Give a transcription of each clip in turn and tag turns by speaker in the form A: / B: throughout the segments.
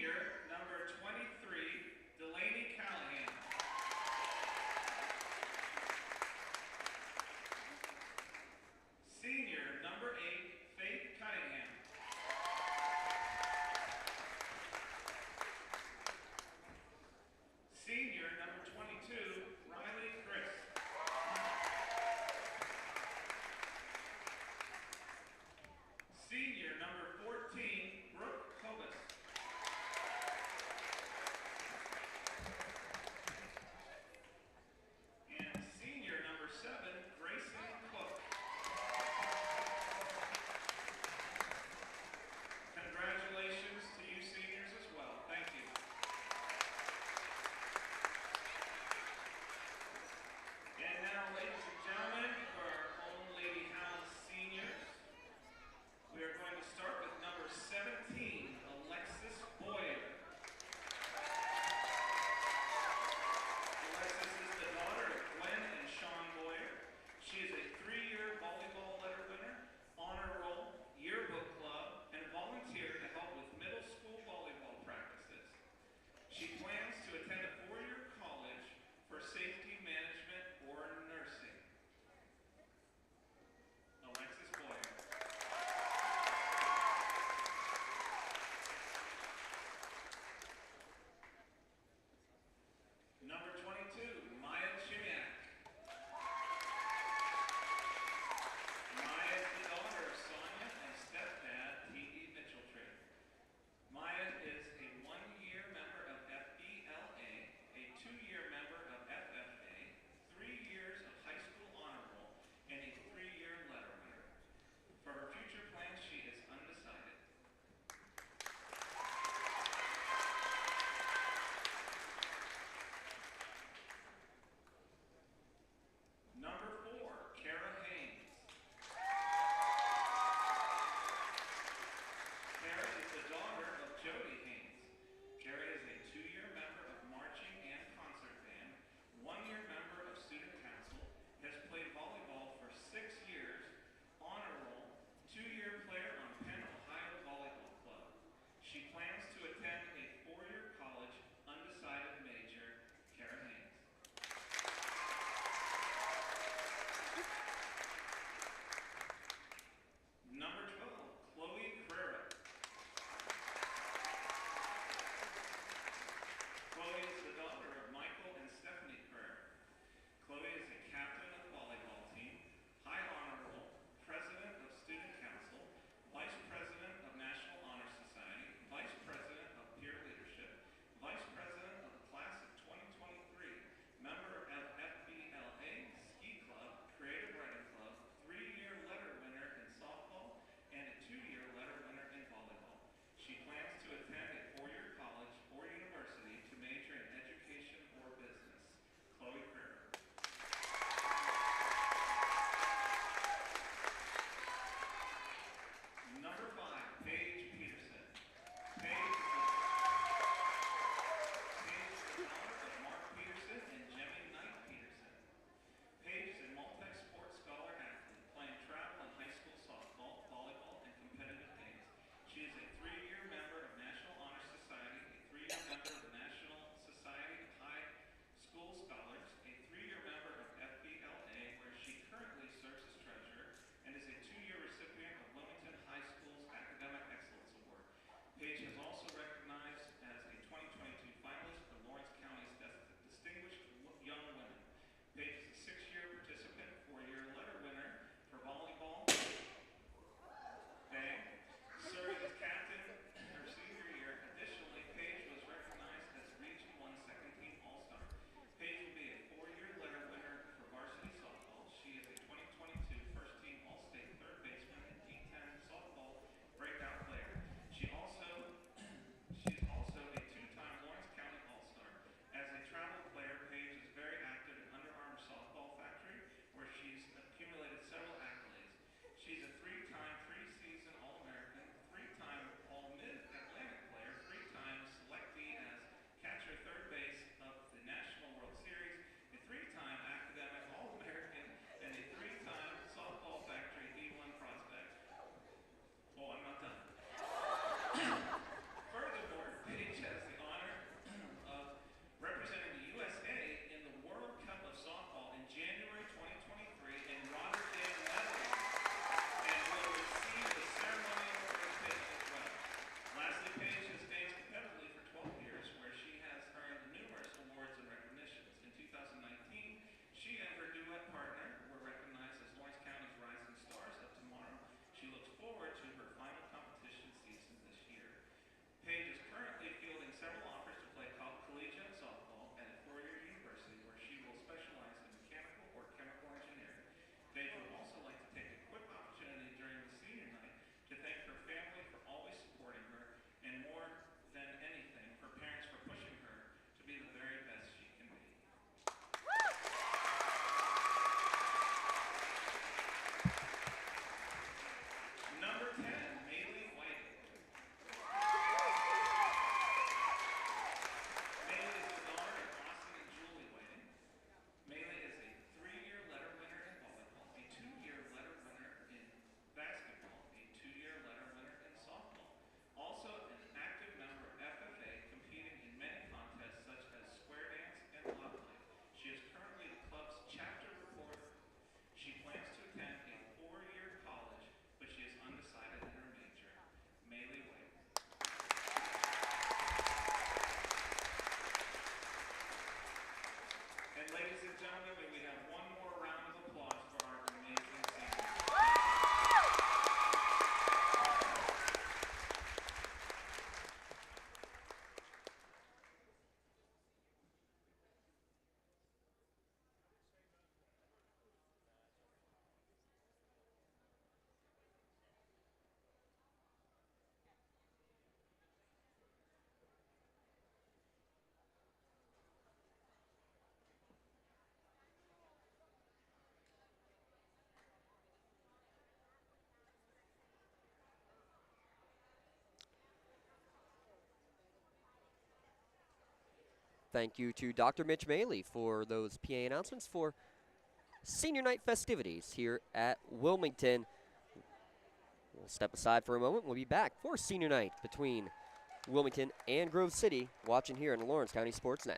A: Senior, number 23, Delaney Callahan. Senior, number 8, Faith Cunningham. Senior, number 22, Riley Chris. Senior, number 14, Brooke Cobus.
B: Thank you to Dr. Mitch Maley for those PA announcements for senior night festivities here at Wilmington. We'll step aside for a moment. We'll be back for senior night between Wilmington and Grove City, watching here on the Lawrence County SportsNet.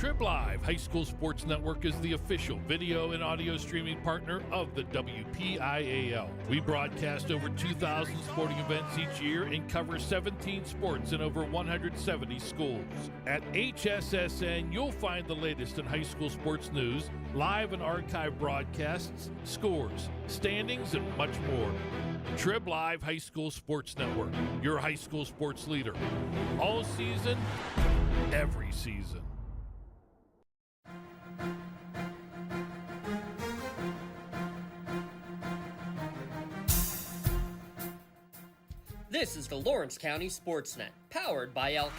C: Trib Live High School Sports Network is the official video and audio streaming partner of the WPIAL. We broadcast over 2,000 sporting events each year and cover 17 sports in over 170 schools. At HSSN, you'll find the latest in high school sports news, live and archive broadcasts, scores, standings, and much more. Trib Live High School Sports Network, your high school sports leader. All season, every season.
B: This is the Lawrence County SportsNet, powered by LCAT.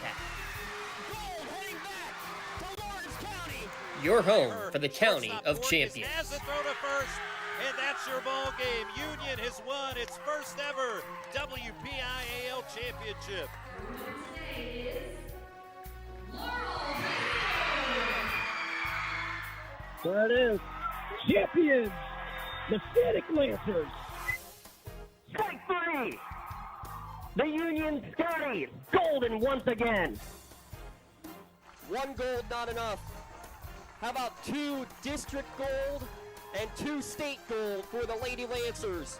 D: Heading back to Lawrence County.
B: Your home for the County of Champions.
D: Has the throw to first, and that's your ball game. Union has won its first ever WPIAL championship.
E: There it is. Champions, the Static Lancers.
F: Strike three. The Union Scotties, golden once again.
B: One gold, not enough. How about 2 district gold and 2 state gold for the Lady Lancers?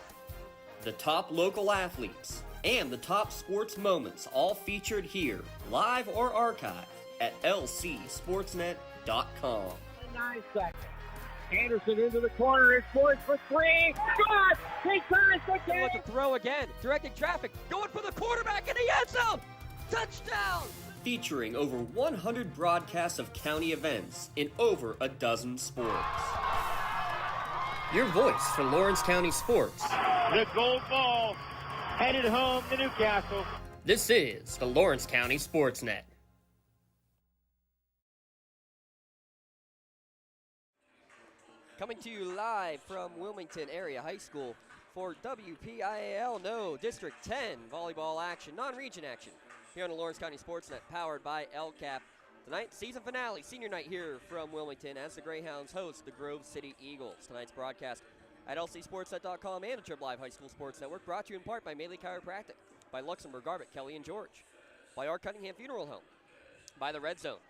B: The top local athletes and the top sports moments all featured here, live or archived at lcsportsnet.com.
E: 9 seconds. Anderson into the corner. It's poised for 3. Shot! Take time.
B: With the throw again, directing traffic, going for the quarterback in the end zone. Touchdown! Featuring over 100 broadcasts of county events in over a dozen sports. Your voice for Lawrence County sports.
G: The gold ball headed home to Newcastle.
B: This is the Lawrence County SportsNet. Coming to you live from Wilmington Area High School for WPIAL District 10 volleyball action, non-region action, here on the Lawrence County SportsNet, powered by LCAP. Tonight, season finale, senior night here from Wilmington as the Greyhounds host the Grove City Eagles. Tonight's broadcast at lcsportsnet.com and the Trib Live High School Sports Network, brought to you in part by Maley Chiropractic, by Luxembourg Garbett, Kelly and George, by Art Cunningham Funeral Home, by the Red Zone,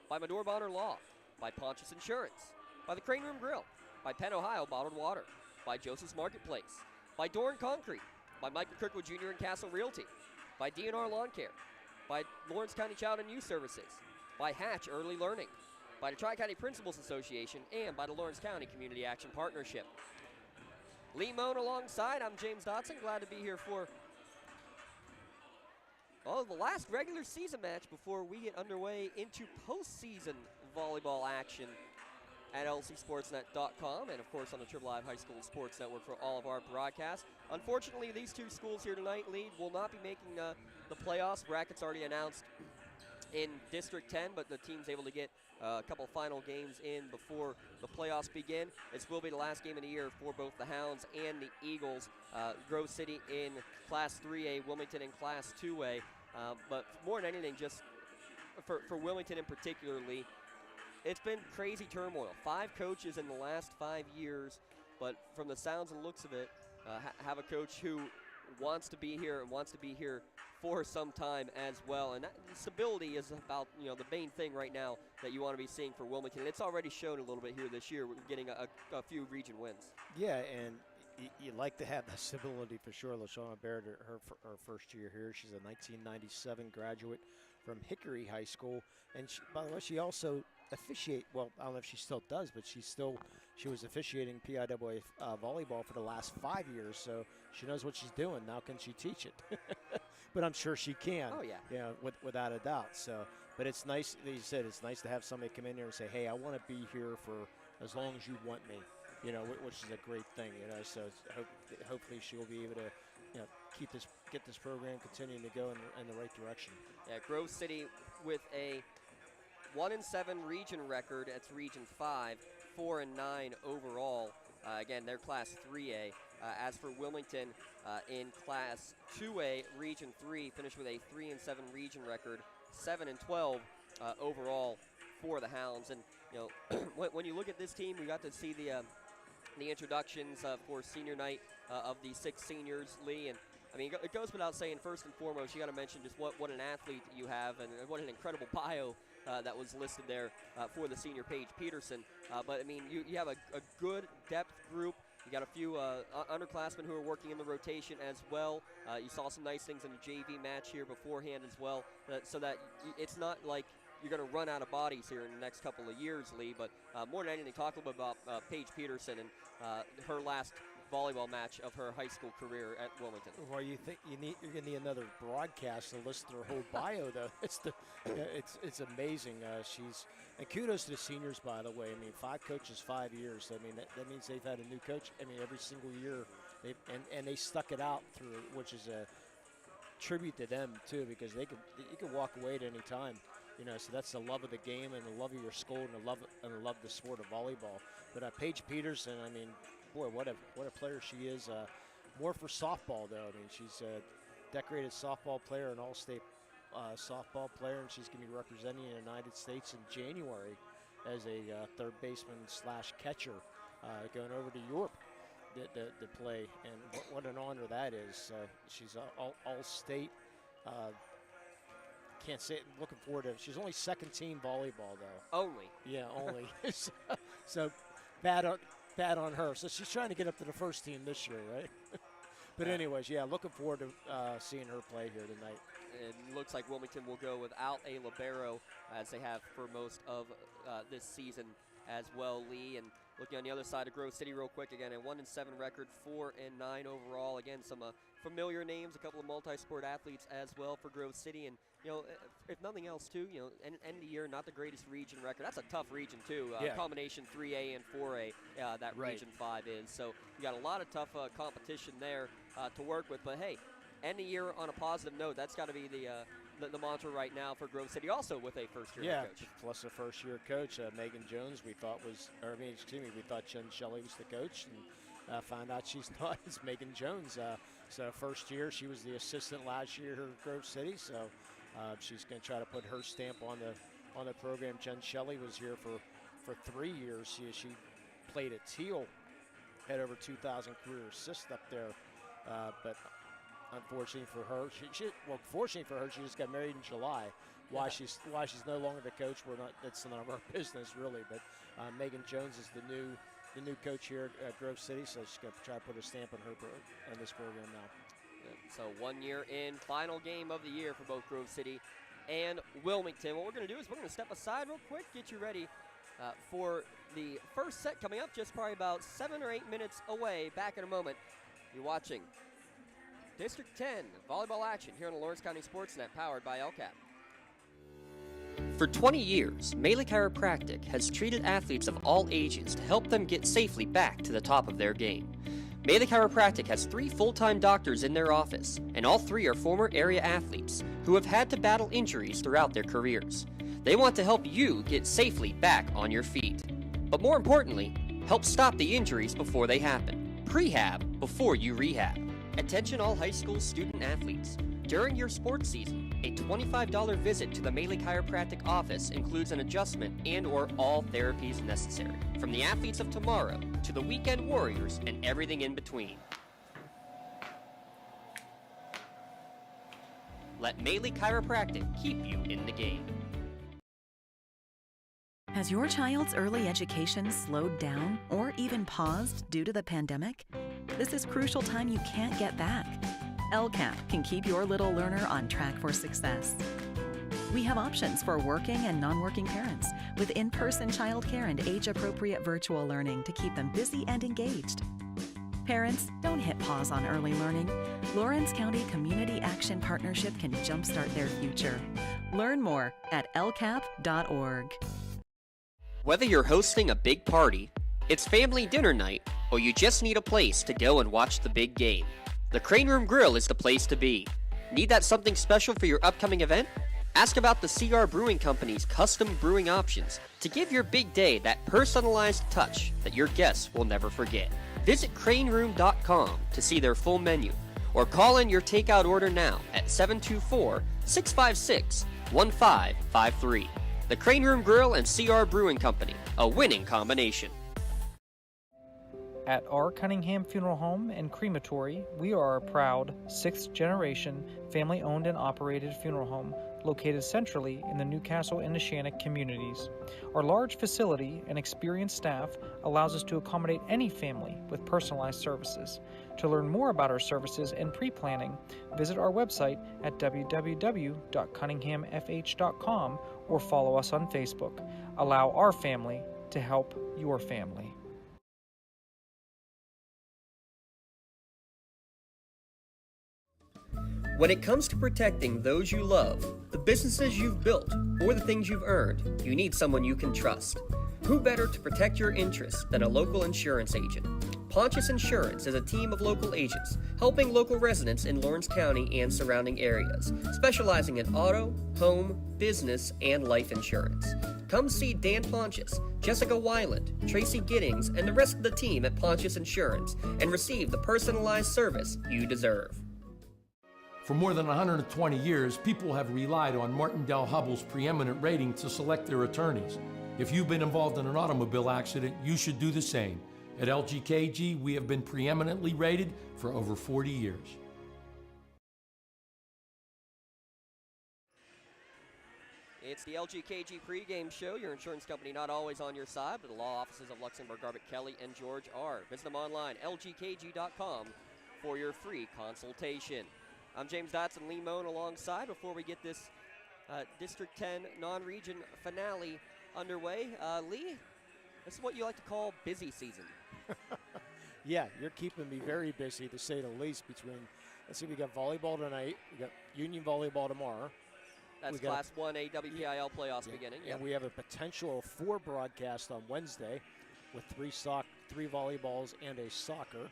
B: by Medor Bonner Law, by Pontius Insurance, by the Crane Room Grill, by Penn Ohio Bottled Water, by Joseph's Marketplace, by Doran Concrete, by Michael Kirkwood Jr. and Castle Realty, by DNR Lawn Care, by Lawrence County Child and Youth Services, by Hatch Early Learning, by the Tri-County Principals Association, and by the Lawrence County Community Action Partnership. Lee Moan alongside, I'm James Dotson, glad to be here for the last regular season match before we get underway into postseason volleyball action at lcsportsnet.com and, of course, on the Trib Live High School Sports Network for all of our broadcasts. Unfortunately, these 2 schools here tonight, Lee, will not be making the playoffs. Brackets already announced in District 10, but the team's able to get a couple final games in before the playoffs begin. This will be the last game of the year for both the Hounds and the Eagles. Grove City in Class 3A, Wilmington in Class 2A. But more than anything, just for Wilmington in particularly, it's been crazy turmoil. 5 coaches in the last 5 years, but from the sounds and looks of it, have a coach who wants to be here and wants to be here for some time as well. And that stability is about, the main thing right now that you want to be seeing for Wilmington. It's already shown a little bit here this year. We're getting a few region wins.
H: Yeah, and you like to have that stability for sure. LaShawna Baird, her first year here. She's a 1997 graduate from Hickory High School. And by the way, she also officiate, well, I don't know if she still does, but she was officiating PIAA volleyball for the last 5 years, so she knows what she's doing. Now can she teach it? But I'm sure she can.
B: Oh, yeah.
H: Without a doubt. So, but it's nice, as you said, it's nice to have somebody come in here and say, hey, I want to be here for as long as you want me, which is a great thing, so hopefully she'll be able to, get this program continuing to go in the right direction.
B: Yeah, Grove City with a 1-7 region record. That's Region 5, 4-9 overall. Again, they're Class 3A. As for Wilmington, in Class 2A, Region 3, finished with a 3-7 region record, 7-12 overall for the Hounds. And when you look at this team, we got to see the introductions for senior night of the 6 seniors, Lee, and I mean, it goes without saying, first and foremost, you got to mention just what an athlete you have and what an incredible bio that was listed there for the senior Paige Peterson. But, I mean, you have a good depth group. You got a few underclassmen who are working in the rotation as well. You saw some nice things in the JV match here beforehand as well, so that it's not like you're going to run out of bodies here in the next couple of years, Lee. But more than anything, talk a little bit about Paige Peterson and her last volleyball match of her high school career at Wilmington.
H: Well, you think you're going to need another broadcast to list her whole bio, though. It's amazing. And kudos to the seniors, by the way. I mean, 5 coaches, 5 years. I mean, that means they've had a new coach. I mean, every single year, and they stuck it out through, which is a tribute to them too, because you can walk away at any time. You know, so that's the love of the game and the love of your school and the love of the sport of volleyball. But Paige Peterson, I mean, boy, what a player she is. More for softball, though. I mean, she's a decorated softball player, an all-state softball player, and she's going to be representing the United States in January as a third baseman / catcher, going over to Europe to play. And what an honor that is. She's all-state. Can't say it. Looking forward to it. She's only second team volleyball, though.
B: Only.
H: Yeah, only. So bad on her. So she's trying to get up to the first team this year, right? But anyways, yeah, looking forward to seeing her play here tonight.
B: It looks like Wilmington will go without a libero, as they have for most of this season as well, Lee. And looking on the other side of Grove City real quick, again, a 1-7 record, 4-9 overall. Again, some familiar names, a couple of multi-sport athletes as well for Grove City. And, you know, if nothing else, too, you know, end of the year, not the greatest region record. That's a tough region, too.
H: Yeah.
B: Combination 3A and 4A, that
H: Right.
B: Region 5 is. So you got a lot of tough competition there to work with. But, hey, end the year on a positive note. That's got to be the mantra right now for Grove City, also with a first-year coach.
H: Plus a first-year coach, Megan Jones. We thought Jen Shelley was the coach, and found out she's not. It's Megan Jones. So first year, she was the assistant last year here at Grove City. So she's going to try to put her stamp on the program. Jen Shelley was here for 3 years. She played at Teal, had over 2,000 career assists up there, but. Unfortunately for her, fortunately for her, she just got married in July. Why she's no longer the coach, that's none of our business really. But Megan Jones is the new coach here at Grove City, so she's going to try to put a stamp on this program now.
B: So 1 year in, final game of the year for both Grove City and Wilmington. What we're going to do is we're going to step aside real quick, get you ready for the first set coming up, just probably about 7 or 8 minutes away. Back in a moment. You're watching District 10 volleyball action here on the Lawrence County SportsNet, powered by LCAP. For 20 years, Melee Chiropractic has treated athletes of all ages to help them get safely back to the top of their game. Melee Chiropractic has 3 full-time doctors in their office, and all 3 are former area athletes who have had to battle injuries throughout their careers. They want to help you get safely back on your feet. But more importantly, help stop the injuries before they happen. Prehab before you rehab. Attention all high school student athletes. During your sports season, a $25 visit to the Melee Chiropractic office includes an adjustment and/or all therapies necessary. From the athletes of tomorrow to the weekend warriors and everything in between. Let Melee Chiropractic keep you in the game.
I: Has your child's early education slowed down or even paused due to the pandemic? This is crucial time you can't get back. LCAP can keep your little learner on track for success. We have options for working and non-working parents with in-person childcare and age-appropriate virtual learning to keep them busy and engaged. Parents, don't hit pause on early learning. Lawrence County Community Action Partnership can jumpstart their future. Learn more at lcap.org.
B: Whether you're hosting a big party, it's family dinner night, or you just need a place to go and watch the big game, the Crane Room Grill is the place to be. Need that something special for your upcoming event? Ask about the CR Brewing Company's custom brewing options to give your big day that personalized touch that your guests will never forget. Visit craneroom.com to see their full menu, or call in your takeout order now at 724-656-1553. The Crane Room Grill and CR Brewing Company, a winning combination.
J: At our Cunningham Funeral Home and Crematory, we are a proud 6th generation family owned and operated funeral home located centrally in the Newcastle and Neshannock communities. Our large facility and experienced staff allows us to accommodate any family with personalized services. To learn more about our services and pre-planning, visit our website at www.cunninghamfh.com or follow us on Facebook. Allow our family to help your family.
B: When it comes to protecting those you love, the businesses you've built, or the things you've earned, you need someone you can trust. Who better to protect your interests than a local insurance agent? Pontius Insurance is a team of local agents helping local residents in Lawrence County and surrounding areas, specializing in auto, home, business, and life insurance. Come see Dan Pontius, Jessica Weiland, Tracy Giddings, and the rest of the team at Pontius Insurance and receive the personalized service you deserve.
K: For more than 120 years, people have relied on Martindale Hubbell's preeminent rating to select their attorneys. If you've been involved in an automobile accident, you should do the same. At LGKG, we have been preeminently rated for over 40 years.
B: It's the LGKG pregame show. Your insurance company not always on your side, but the law offices of Luxembourg, Garbett, Kelly, and George are. Visit them online, lgkg.com, for your free consultation. I'm James Dotson, Lee Moan alongside before we get this District 10 non-region finale underway. Lee, this is what you like to call busy season.
H: Yeah, you're keeping me very busy, to say the least. Let's see, we got volleyball tonight. We got Union volleyball tomorrow.
B: That's Class 1A WPIL playoffs beginning.
H: And we have a potential 4 broadcast on Wednesday with 3 volleyballs and a soccer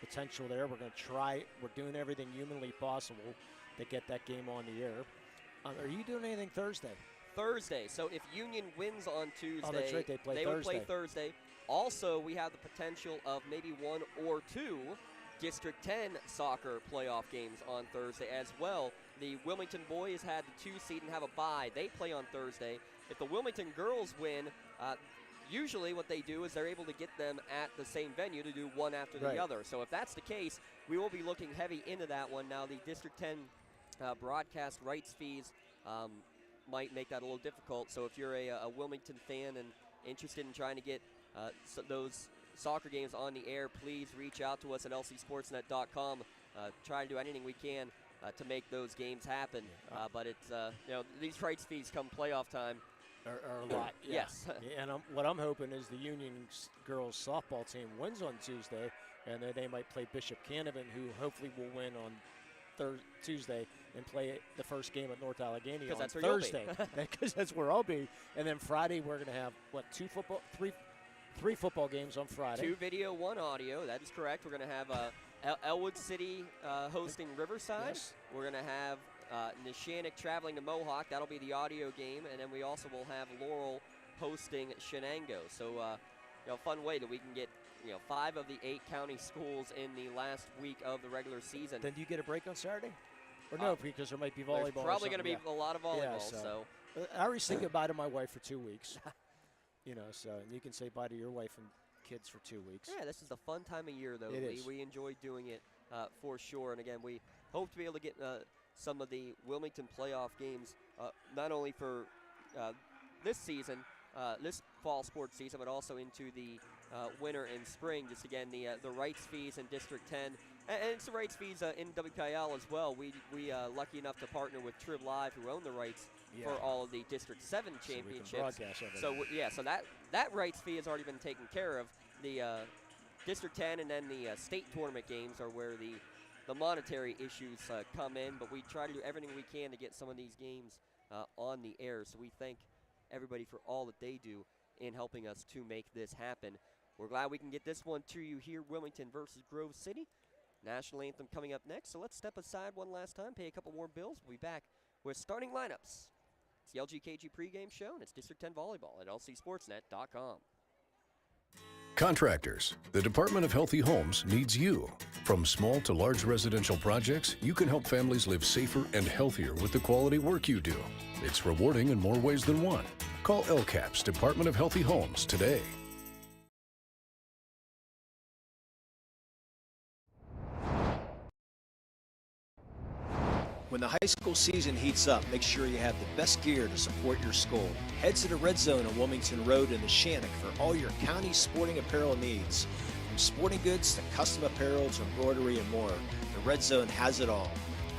H: potential there. We're going to try. We're doing everything humanly possible to get that game on the air. Are you doing anything Thursday?
B: Thursday. So if Union wins on Tuesday,
H: that's right, they
B: would play Thursday. Also, we have the potential of maybe 1 or 2 District 10 soccer playoff games on Thursday as well. The Wilmington boys had the 2 seed and have a bye. They play on Thursday. If the Wilmington girls win, usually what they do is they're able to get them at the same venue to do one after the other. So if that's the case, we will be looking heavy into that one. Now, the District 10 broadcast rights fees might make that a little difficult. So if you're a Wilmington fan and interested in trying to get those soccer games on the air, please reach out to us at lcsportsnet.com. Try to do anything we can to make those games happen. But it's these rights fees come playoff time
H: are a lot. Yeah.
B: Yes.
H: And what I'm hoping is the Union girls softball team wins on Tuesday, and then they might play Bishop Canavan, who hopefully will win on Tuesday and play the first game at North Allegheny on Thursday. Because that's where I'll be. And then Friday we're going to have three football games on Friday.
B: 2 video, 1 audio. That is correct. We're going to have Elwood City hosting Riverside.
H: Yes.
B: We're going to have Neshannock traveling to Mohawk. That'll be the audio game. And then we also will have Laurel hosting Shenango. So, fun way that we can get 5 of the 8 county schools in the last week of the regular season.
H: Then do you get a break on Saturday? Or no, because there might be volleyball.
B: There's probably going to be a lot of volleyball.
H: So I always say goodbye to my wife for 2 weeks. So you can say bye to your wife and kids for 2 weeks.
B: Yeah, this is a fun time of year, though. We enjoy doing it for sure. And again, we hope to be able to get some of the Wilmington playoff games, not only for this season, this fall sports season, but also into the winter and spring. Just again, the rights fees in District 10, and it's the rights fees in WPIL as well. We lucky enough to partner with Trib Live, who own the rights for all of the District 7 championships. So that rights fee has already been taken care of. The District 10 and then the state tournament games are where the monetary issues come in, but we try to do everything we can to get some of these games on the air. So we thank everybody for all that they do in helping us to make this happen. We're glad we can get this one to you here, Wilmington versus Grove City. National anthem coming up next, so let's step aside one last time, pay a couple more bills. We'll be back with starting lineups. It's the LGKG pregame show, and it's District 10 Volleyball at lcsportsnet.com.
L: Contractors, the Department of Healthy Homes needs you. From small to large residential projects, you can help families live safer and healthier with the quality work you do. It's rewarding in more ways than one. Call LCAP's Department of Healthy Homes today.
H: When the high school season heats up, make sure you have the best gear to support your school. Head to the Red Zone on Wilmington Road in the Shannock for all your county sporting apparel needs. From sporting goods to custom apparel to embroidery and more, the Red Zone has it all.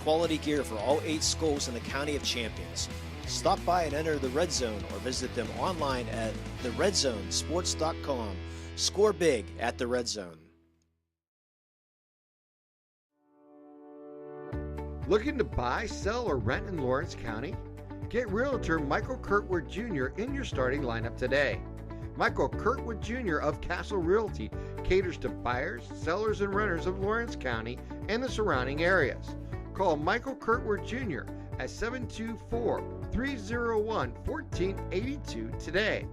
H: Quality gear for all 8 schools in the County of Champions. Stop by and enter the Red Zone or visit them online at theredzonesports.com. Score big at the Red Zone.
M: Looking to buy, sell, or rent in Lawrence County? Get Realtor Michael Kirkwood Jr. in your starting lineup today. Michael Kirkwood Jr. of Castle Realty caters to buyers, sellers, and renters of Lawrence County and the surrounding areas. Call Michael Kirkwood Jr. at 724-301-1482 today.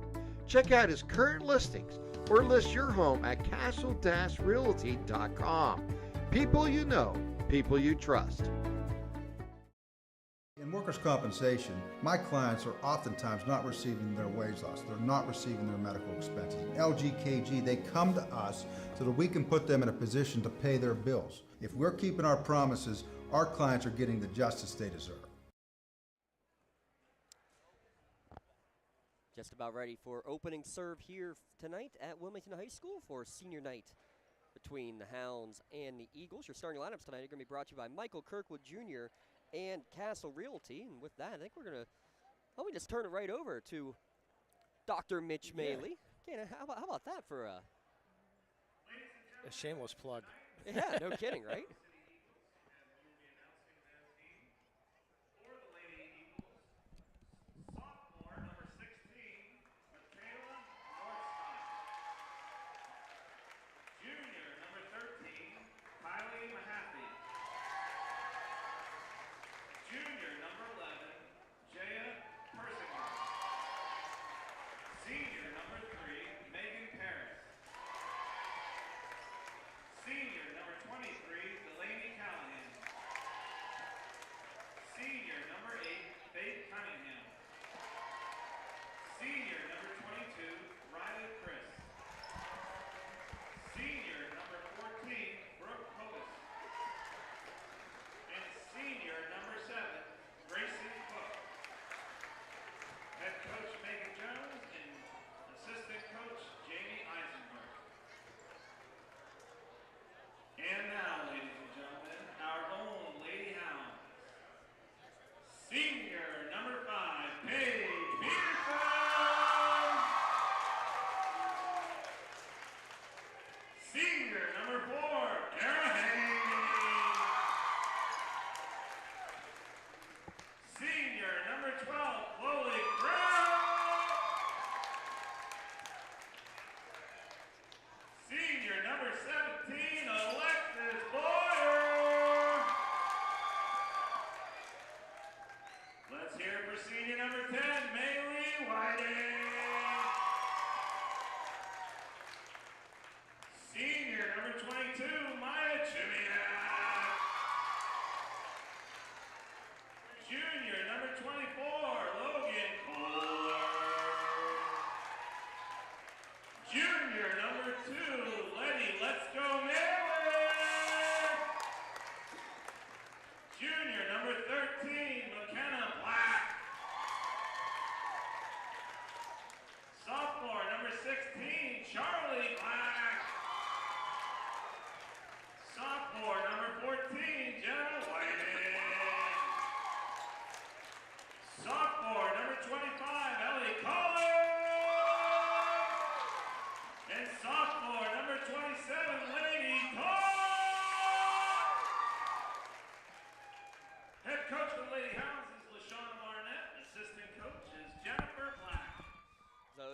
M: Check out his current listings or list your home at castle-realty.com. People you know, people you trust.
N: In workers' compensation, my clients are oftentimes not receiving their wage loss. They're not receiving their medical expenses. LGKG, they come to us so that we can put them in a position to pay their bills. If we're keeping our promises, our clients are getting the justice they deserve.
B: Just about ready for opening serve here tonight at Wilmington High School for senior night between the Hounds and the Eagles. Your starting lineups tonight are going to be brought to you by Michael Kirkwood Jr. and Castle Realty. And with that, I think we're going to, let me just turn it right over to Dr. Mitch Maley. Yeah, how about that for a
H: shameless plug.
B: Yeah, no kidding, right?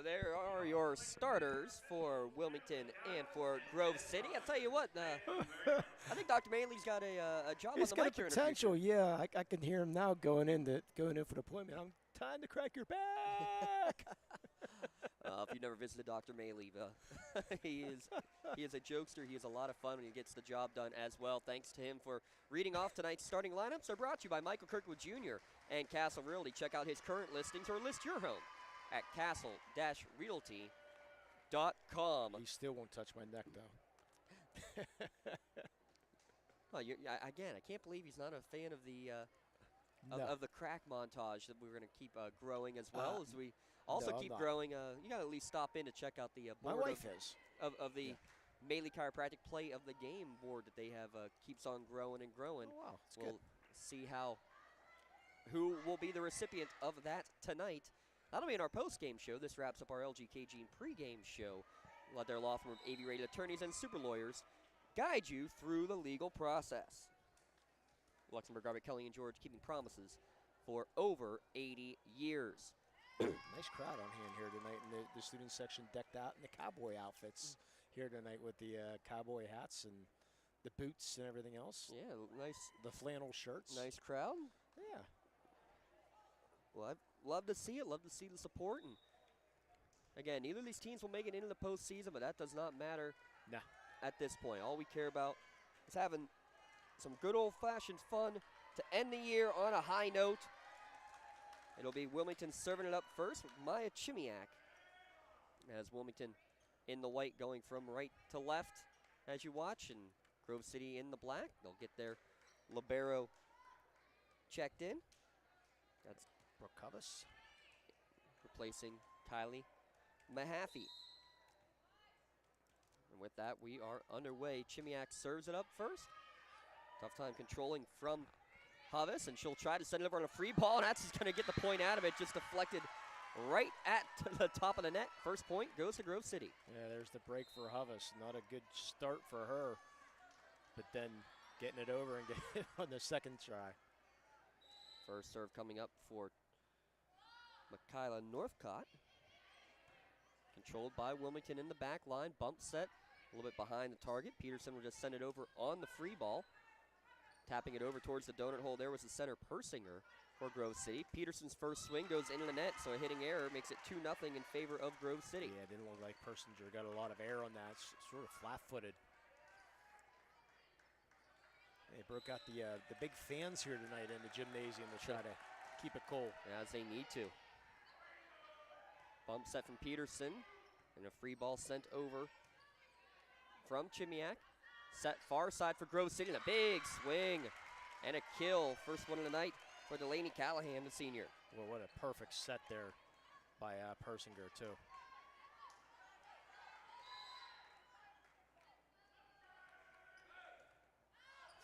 B: There are your starters for Wilmington and for Grove City. I'll tell you what, I think Dr. Maley's got a job on the mic here in the
H: potential,
B: future.
H: yeah. I can hear him now going in for deployment. I'm time to crack your back.
B: If you've never visited Dr. Maley, he is a jokester. He is a lot of fun when he gets the job done as well. Thanks to him for reading off tonight's starting lineups. Are brought to you by Michael Kirkwood Jr. and Castle Realty. Check out his current listings or list your home at castle-realty.com.
H: He still won't touch my neck, though.
B: Well, again, I can't believe he's not a fan of the of the crack montage that we're going to keep growing as well as we also keep growing. You got to at least stop in to check out the board.
H: My wife
B: of the Maley Chiropractic Play of the Game board that they have keeps on growing and growing.
H: Oh, wow. That's
B: we'll
H: good.
B: see who will be the recipient of that tonight. That'll be in our post-game show. This wraps up our LGKG pre-game show. Let their law firm of AV-rated attorneys and super lawyers guide you through the legal process. Luxembourg, Garbutt, Kelly, and George keeping promises for over 80 years.
H: Nice crowd on hand here tonight, and the student section decked out in the cowboy outfits here tonight with the cowboy hats and the boots and everything else.
B: Yeah, nice.
H: The flannel shirts.
B: Nice crowd.
H: Yeah.
B: Well, I'd love to see it, love to see the support. And again, neither of these teams will make it into the postseason, but that does not matter at this point. All we care about is having some good old-fashioned fun to end the year on a high note. It'll be Wilmington serving it up first with Maya Chimiak. As Wilmington in the white going from right to left as you watch, and Grove City in the black. They'll get their libero checked in. That's
H: Brooke Covis
B: replacing Kylie Mahaffey. And with that, we are underway. Chimiak serves it up first. Tough time controlling from Hovis, and she'll try to send it over on a free ball, and that's just going to get the point out of it. Just deflected right at the top of the net. First point goes to Grove City.
H: Yeah, there's the break for Hovis. Not a good start for her, but then getting it over and getting it on the second try.
B: First serve coming up for Michaela Northcott. Controlled by Wilmington in the back line. Bump set a little bit behind the target. Peterson will just send it over on the free ball. Tapping it over towards the donut hole there was the center Persinger for Grove City. Peterson's first swing goes into the net, so a hitting error makes it 2-0 in favor of Grove City.
H: Yeah, it didn't look like Persinger got a lot of air on that. It's sort of flat-footed. They broke out the big fans here tonight in the gymnasium to try to keep it cool.
B: As they need to. Bump set from Peterson, and a free ball sent over from Chimiak. Set far side for Grove City, and a big swing and a kill. First one of the night for Delaney Callahan, the senior.
H: Well, what a perfect set there by Persinger, too.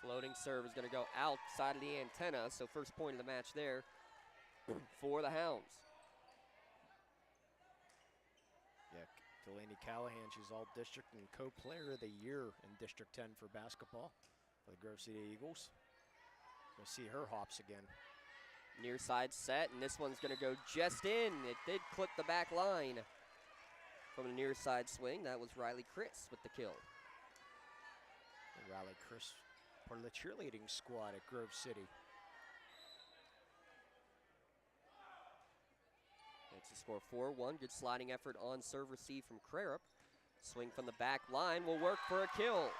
B: Floating serve is going to go outside of the antenna, so first point of the match there for the Hounds.
H: Yeah, Delaney Callahan, she's all district and co-player of the year in District 10 for basketball for the Grove City Eagles. We'll see her hops again.
B: Near side set, and this one's going to go just in. It did clip the back line from a near side swing. That was Riley Chris with the kill.
H: And Riley Chris, part of the cheerleading squad at Grove City.
B: It's a score 4-1. Good sliding effort on serve receive from Crarup. Swing from the back line will work for a kill.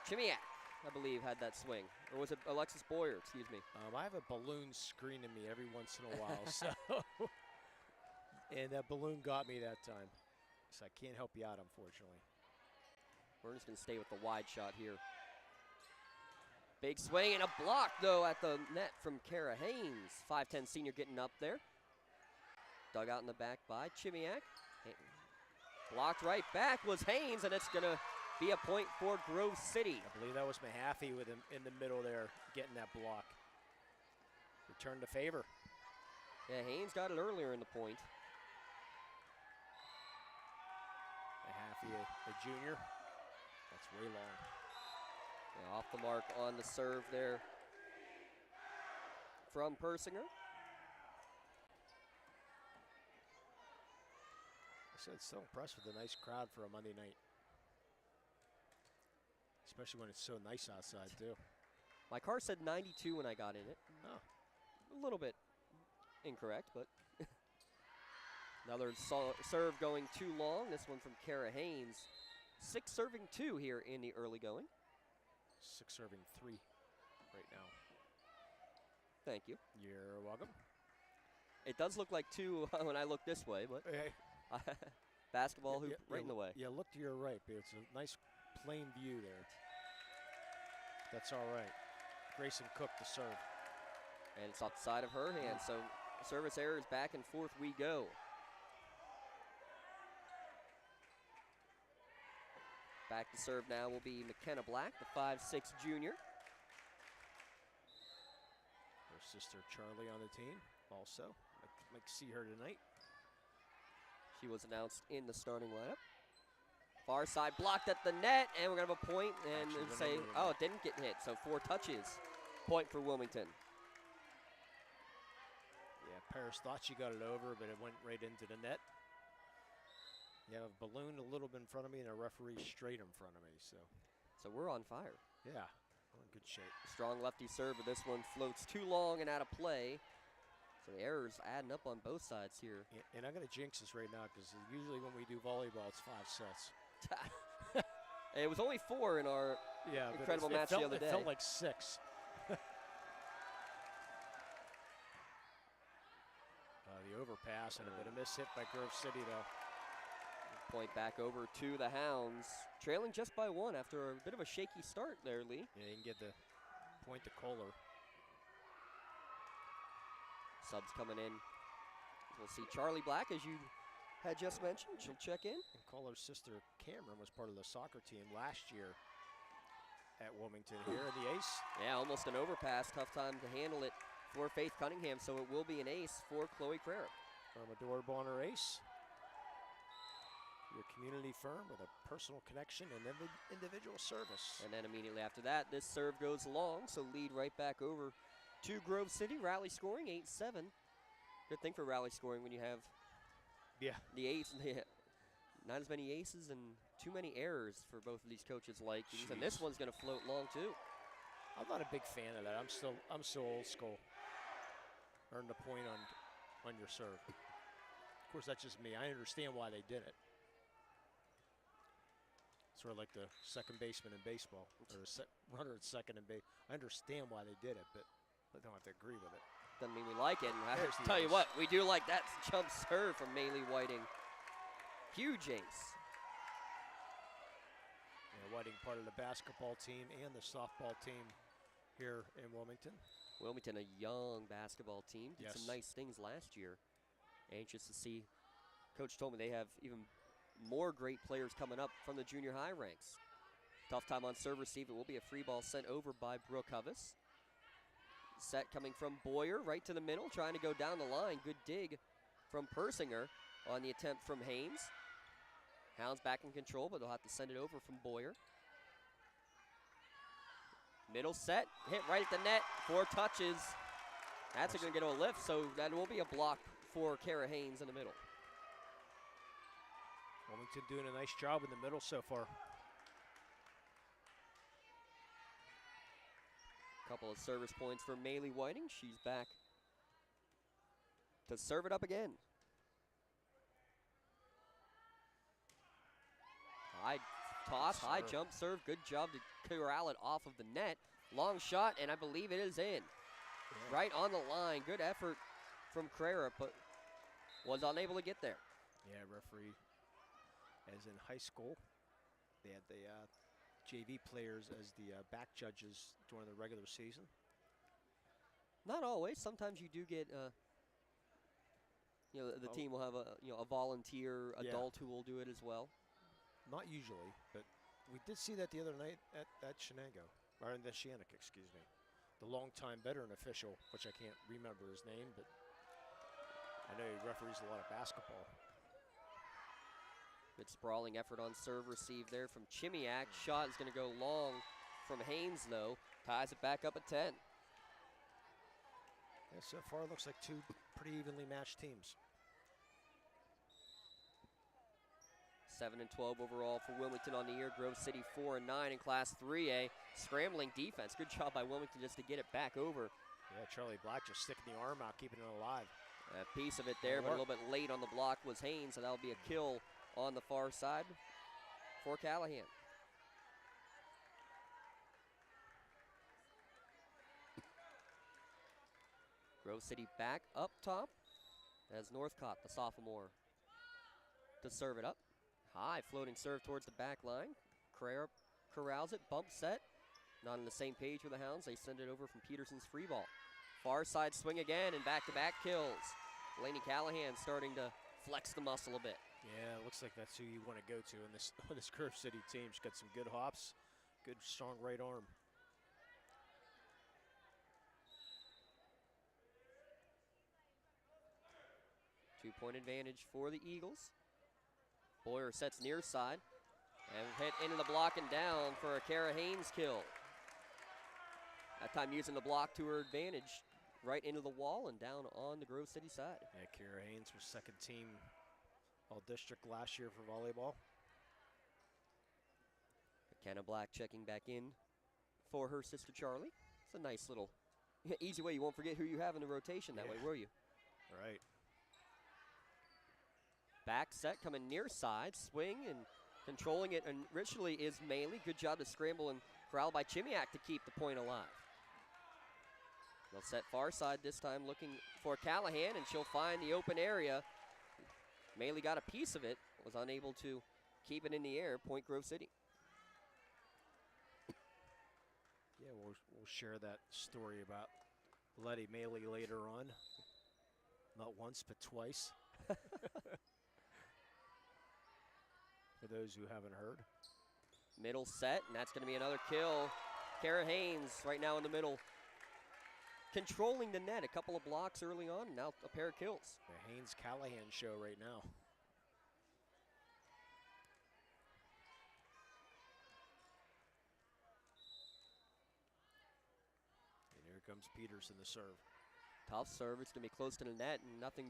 B: Chimiak, I believe, had that swing. Or was it Alexis Boyer, excuse me?
H: I have a balloon screening me every once in a while, so. And that balloon got me that time. So I can't help you out, unfortunately.
B: We're just going to stay with the wide shot here. Big swing and a block, though, at the net from Kara Haynes. 5'10 senior getting up there. Dug out in the back by Chimiak. Blocked right back was Haynes, and it's going to be a point for Grove City.
H: I believe that was Mahaffey with him in the middle there, getting that block. Return to favor.
B: Yeah, Haynes got it earlier in the point.
H: Mahaffey, a junior. That's way long.
B: Yeah, off the mark on the serve there from Persinger.
H: I said, so impressed with the nice crowd for a Monday night. Especially when it's so nice outside, too.
B: My car said 92 when I got in it.
H: Oh.
B: A little bit incorrect, but another serve going too long. This one from Kara Haynes. 6 serving 2 here in the early going.
H: 6 serving 3 right now.
B: Thank you.
H: You're welcome.
B: It does look like 2 when I look this way, but basketball hoop right in the way.
H: Yeah, look to your right, but it's a nice plain view there. That's all right. Grayson Cook to serve.
B: And it's off the side of her hand, so service errors, back and forth we go. Back to serve now will be McKenna Black, the 5'6" junior.
H: Her sister Charlie on the team also. Like to see her tonight.
B: She was announced in the starting lineup. Far side blocked at the net, and we're going to have a point and say, oh, it didn't get hit, so 4 touches. Point for Wilmington.
H: Yeah, Paris thought she got it over, but it went right into the net. You have a balloon a little bit in front of me and a referee straight in front of me, so
B: we're on fire.
H: Yeah, we're in good shape.
B: Strong lefty serve, but this one floats too long and out of play. So the errors adding up on both sides here.
H: Yeah, and I'm going to jinx this right now because usually when we do volleyball, it's 5 sets.
B: It was only 4 in our incredible match the other day.
H: It felt like 6. The overpass and a bit of miss hit by Grove City, though.
B: Point back over to the Hounds, trailing just by 1 after a bit of a shaky start there, Lee.
H: Yeah, you can get the point to Kohler.
B: Subs coming in. We'll see Charlie Black, as you had just mentioned. She'll check in.
H: And Kohler's sister Cameron was part of the soccer team last year at Wilmington here, the ace.
B: Yeah, almost an overpass. Tough time to handle it for Faith Cunningham, so it will be an ace for Chloe Crarer.
H: Armador Bonner ace. Your community firm with a personal connection and individual service.
B: And then immediately after that, this serve goes long, so lead right back over to Grove City. Rally scoring 8-7. Good thing for rally scoring when you have the ace. Not as many aces and too many errors for both of these coaches' likings. And this one's going to float long too.
H: I'm not a big fan of that. I'm still old school. Earn the point on your serve. Of course, that's just me. I understand why they did it. Sort of like the second baseman in baseball, or a runner at second in base. I understand why they did it, but I don't have to agree with it.
B: Doesn't mean we like it. And I tell you what, we do like that jump serve from Maylee Whiting. Huge ace.
H: Yeah, Whiting part of the basketball team and the softball team here in Wilmington.
B: Wilmington, a young basketball team. Did some
H: Yes.
B: nice things last year. Anxious to see. Coach told me they have even more great players coming up from the junior high ranks. Tough time on serve receive. It will be a free ball sent over by Brooke Hovis. Set coming from Boyer right to the middle, trying to go down the line. Good dig from Persinger on the attempt from Haynes. Hounds back in control, but they'll have to send it over from Boyer. Middle set, hit right at the net, 4 touches. That's going to get a lift, so that will be a block for Kara Haynes in the middle.
H: Wilmington doing a nice job in the middle so far.
B: Couple of service points for Maylee Whiting. She's back to serve it up again. High toss, high jump serve. Good job to corral it off of the net. Long shot, and I believe it is in. Yeah. Right on the line. Good effort from Carrera, but was unable to get there.
H: Yeah, referee, as in high school, they had the JV players as the back judges during the regular season.
B: Not always. Sometimes you do get, the team will have a volunteer adult who will do it as well.
H: Not usually, but we did see that the other night at Shenango, or in the Shannock, excuse me. The longtime veteran official, which I can't remember his name, but I know he referees a lot of basketball.
B: Good sprawling effort on serve receive there from Chimiak. Shot is going to go long from Haynes, though. Ties it back up at 10.
H: Yeah, so far it looks like 2 pretty evenly matched teams.
B: 7-12 overall for Wilmington on the year. Grove City 4-9 in Class 3A. Scrambling defense. Good job by Wilmington just to get it back over.
H: Yeah, Charlie Black just sticking the arm out, keeping it alive.
B: A piece of it there, but a little bit late on the block was Haynes, so that'll be a kill on the far side for Callahan. Grove City back up top as Northcott, the sophomore, to serve it up. High floating serve towards the back line. Carrera corrals it, bump set. Not on the same page with the Hounds. They send it over from Peterson's free ball. Far side swing again and back-to-back kills. Laney Callahan starting to flex the muscle a bit.
H: Yeah, it looks like that's who you want to go to in this Grove City team. She's got some good hops, good strong right arm.
B: Two-point advantage for the Eagles. Boyer sets near side and hit into the block and down for a Kara Haynes kill. That time using the block to her advantage, right into the wall and down on the Grove City side.
H: Yeah, Kara Haynes was second team All-District last year for volleyball.
B: McKenna Black checking back in for her sister Charlie. It's a nice little easy way. You won't forget who you have in the rotation that way, will you?
H: Right.
B: Back set coming near side, swing and controlling it initially is Maley. Good job to scramble and corral by Chimiak to keep the point alive. They'll set far side this time looking for Callahan, and she'll find the open area. Maley got a piece of it, was unable to keep it in the air. Point Grove City.
H: Yeah, we'll share that story about Letty Maley later on. Not once, but twice. For those who haven't heard.
B: Middle set, and that's going to be another kill. Kara Haynes right now in the middle, controlling the net. A couple of blocks early on, and now a pair of kills.
H: The Haynes-Callahan show right now. And here comes Peterson, the serve.
B: Tough serve. It's going to be close to the net, and nothing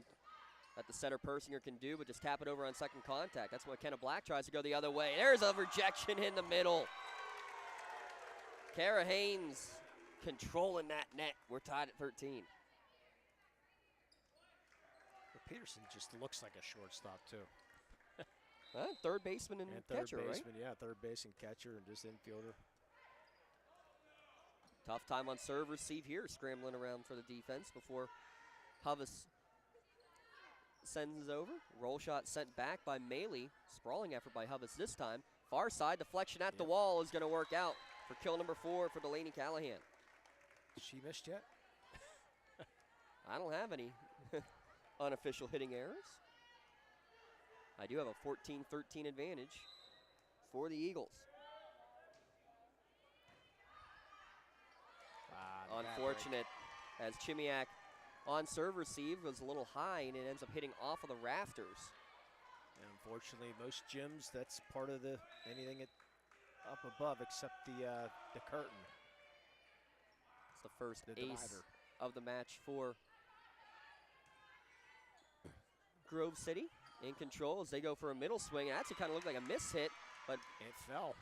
B: that the center Persinger can do but just tap it over on second contact. That's when McKenna Black tries to go the other way. There's a rejection in the middle. Kara Haynes controlling that net. We're tied at 13.
H: Well, Peterson just looks like a shortstop, too.
B: Third baseman and catcher,
H: third
B: right?
H: baseman, yeah, third base and catcher and just infielder.
B: Tough time on serve receive here, scrambling around for the defense before Huvis sends over. Roll shot sent back by Maley. Sprawling effort by Huvis this time. Far side deflection at the wall is going to work out for kill number 4 for Delaney Callahan.
H: She missed yet?
B: I don't have any unofficial hitting errors. I do have a 14-13 advantage for the Eagles. Unfortunate, as Chimiak on serve receive was a little high and it ends up hitting off of the rafters.
H: And unfortunately, most gyms, that's part of the anything up above except the curtain.
B: It's the first
H: The
B: ace
H: divider.
B: of the match for Grove City. In control as they go for a middle swing. It actually kind of looked like a miss hit, but
H: it fell.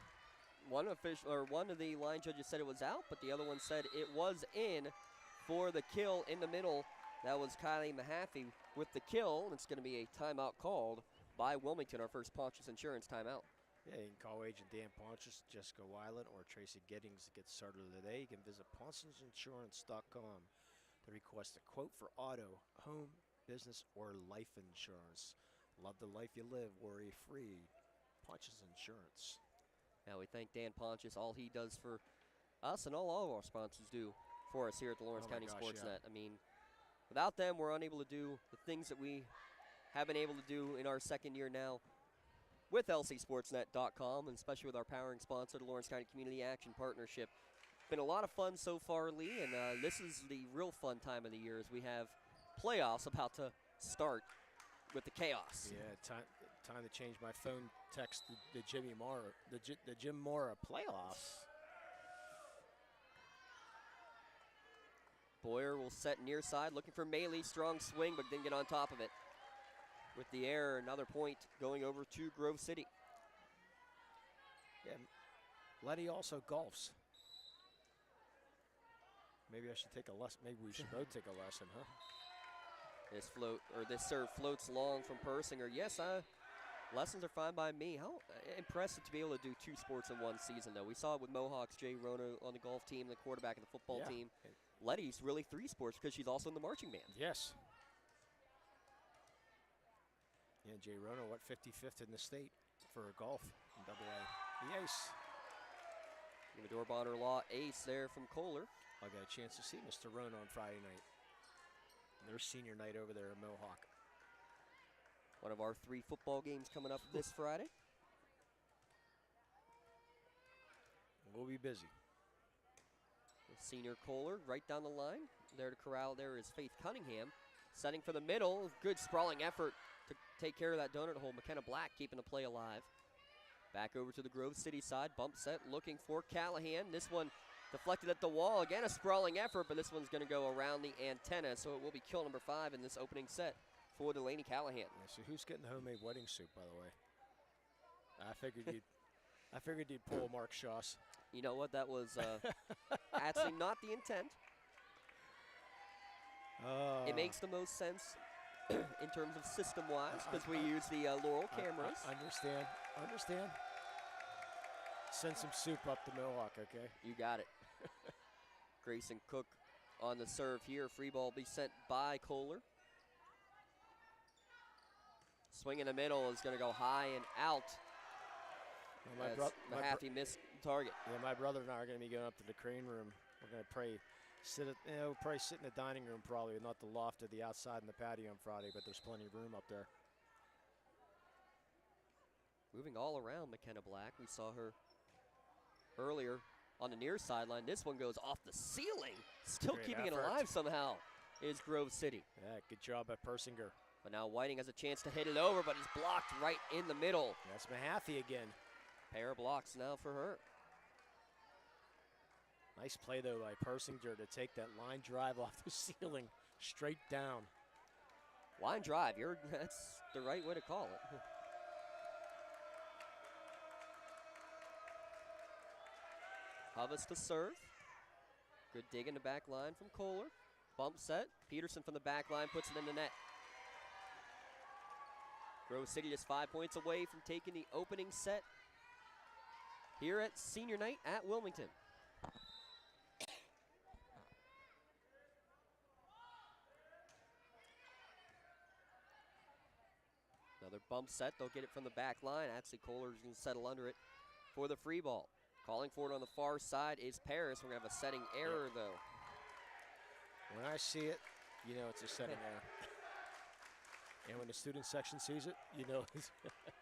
B: One of the line judges said it was out, but the other one said it was in for the kill in the middle. That was Kylie Mahaffey with the kill, and it's going to be a timeout called by Wilmington, our first Pontius Insurance timeout.
H: Yeah, you can call Agent Dan Pontius, Jessica Weiland, or Tracy Giddings to get started today. You can visit PontiusInsurance.com to request a quote for auto, home, business, or life insurance. Love the life you live, worry-free. Pontius Insurance.
B: Now we thank Dan Pontius, all he does for us and all of our sponsors do for us here at the Lawrence County SportsNet. I mean, without them, we're unable to do the things that we have been able to do in our second year now with lcsportsnet.com, and especially with our powering sponsor, the Lawrence County Community Action Partnership. Been a lot of fun so far, Lee, and this is the real fun time of the year as we have playoffs about to start with the chaos.
H: Yeah, time to change my phone text the Jimmy Mora, the Jim Mora playoffs.
B: Boyer will set near side, looking for Maley. Strong swing, but didn't get on top of it. With the error, another point going over to Grove City.
H: Yeah, Letty also golfs. Maybe I should take a lesson. Maybe we should both take a lesson, huh?
B: This serve floats long from Persinger. Yes, lessons are fine by me. How impressive to be able to do 2 sports in one season, though. We saw it with Mohawks, Jay Rona on the golf team, the quarterback of the football team. Letty's really 3 sports because she's also in the marching band.
H: Yes. Yeah, Jay Rona, 55th in the state for golf in AA. The ace.
B: Mador Bonner Law ace there from Kohler.
H: I got a chance to see Mr. Roan on Friday night. Their senior night over there in Mohawk.
B: One of our 3 football games coming up this Friday.
H: We'll be busy.
B: Senior Kohler right down the line. There to corral there is Faith Cunningham. Setting for the middle. Good sprawling effort to take care of that donut hole. McKenna Black keeping the play alive. Back over to the Grove City side. Bump set looking for Callahan. This one deflected at the wall. Again, a sprawling effort, but this one's going to go around the antenna, so it will be kill number 5 in this opening set for Delaney Callahan.
H: Yeah, so who's getting the homemade wedding soup, by the way? I figured you'd pull Mark Shoss.
B: You know what? That was actually not the intent. It makes the most sense in terms of system-wise because we use the Laurel cameras.
H: Understand. Send some soup up to Mohawk, okay?
B: You got it. Grayson Cook on the serve here. Free ball will be sent by Kohler. Swing in the middle is going to go high and out.
H: Well,
B: Mahaffey missed target.
H: Yeah, my brother and I are going to be going up to the crane room. We're going to probably sit in the dining room, probably not the loft or the outside in the patio on Friday, but there's plenty of room up there.
B: Moving all around McKenna Black. We saw her earlier on the near sideline. This one goes off the ceiling. Still
H: Great
B: keeping
H: effort.
B: it alive somehow is Grove City.
H: Yeah, good job at Persinger.
B: But now Whiting has a chance to hit it over, but it's blocked right in the middle.
H: That's Mahaffey again.
B: Pair of blocks now for her.
H: Nice play, though, by Persinger to take that line drive off the ceiling straight down.
B: Line drive, that's the right way to call it. Hubbas to serve. Good dig in the back line from Kohler. Bump set. Peterson from the back line puts it in the net. Grove City just 5 points away from taking the opening set here at senior night at Wilmington. Another bump set. They'll get it from the back line. Actually, Kohler's going to settle under it for the free ball. Calling for it on the far side is Paris. We're going to have a setting error, though.
H: When I see it, you know it's a setting error. And when the student section sees it, you know it's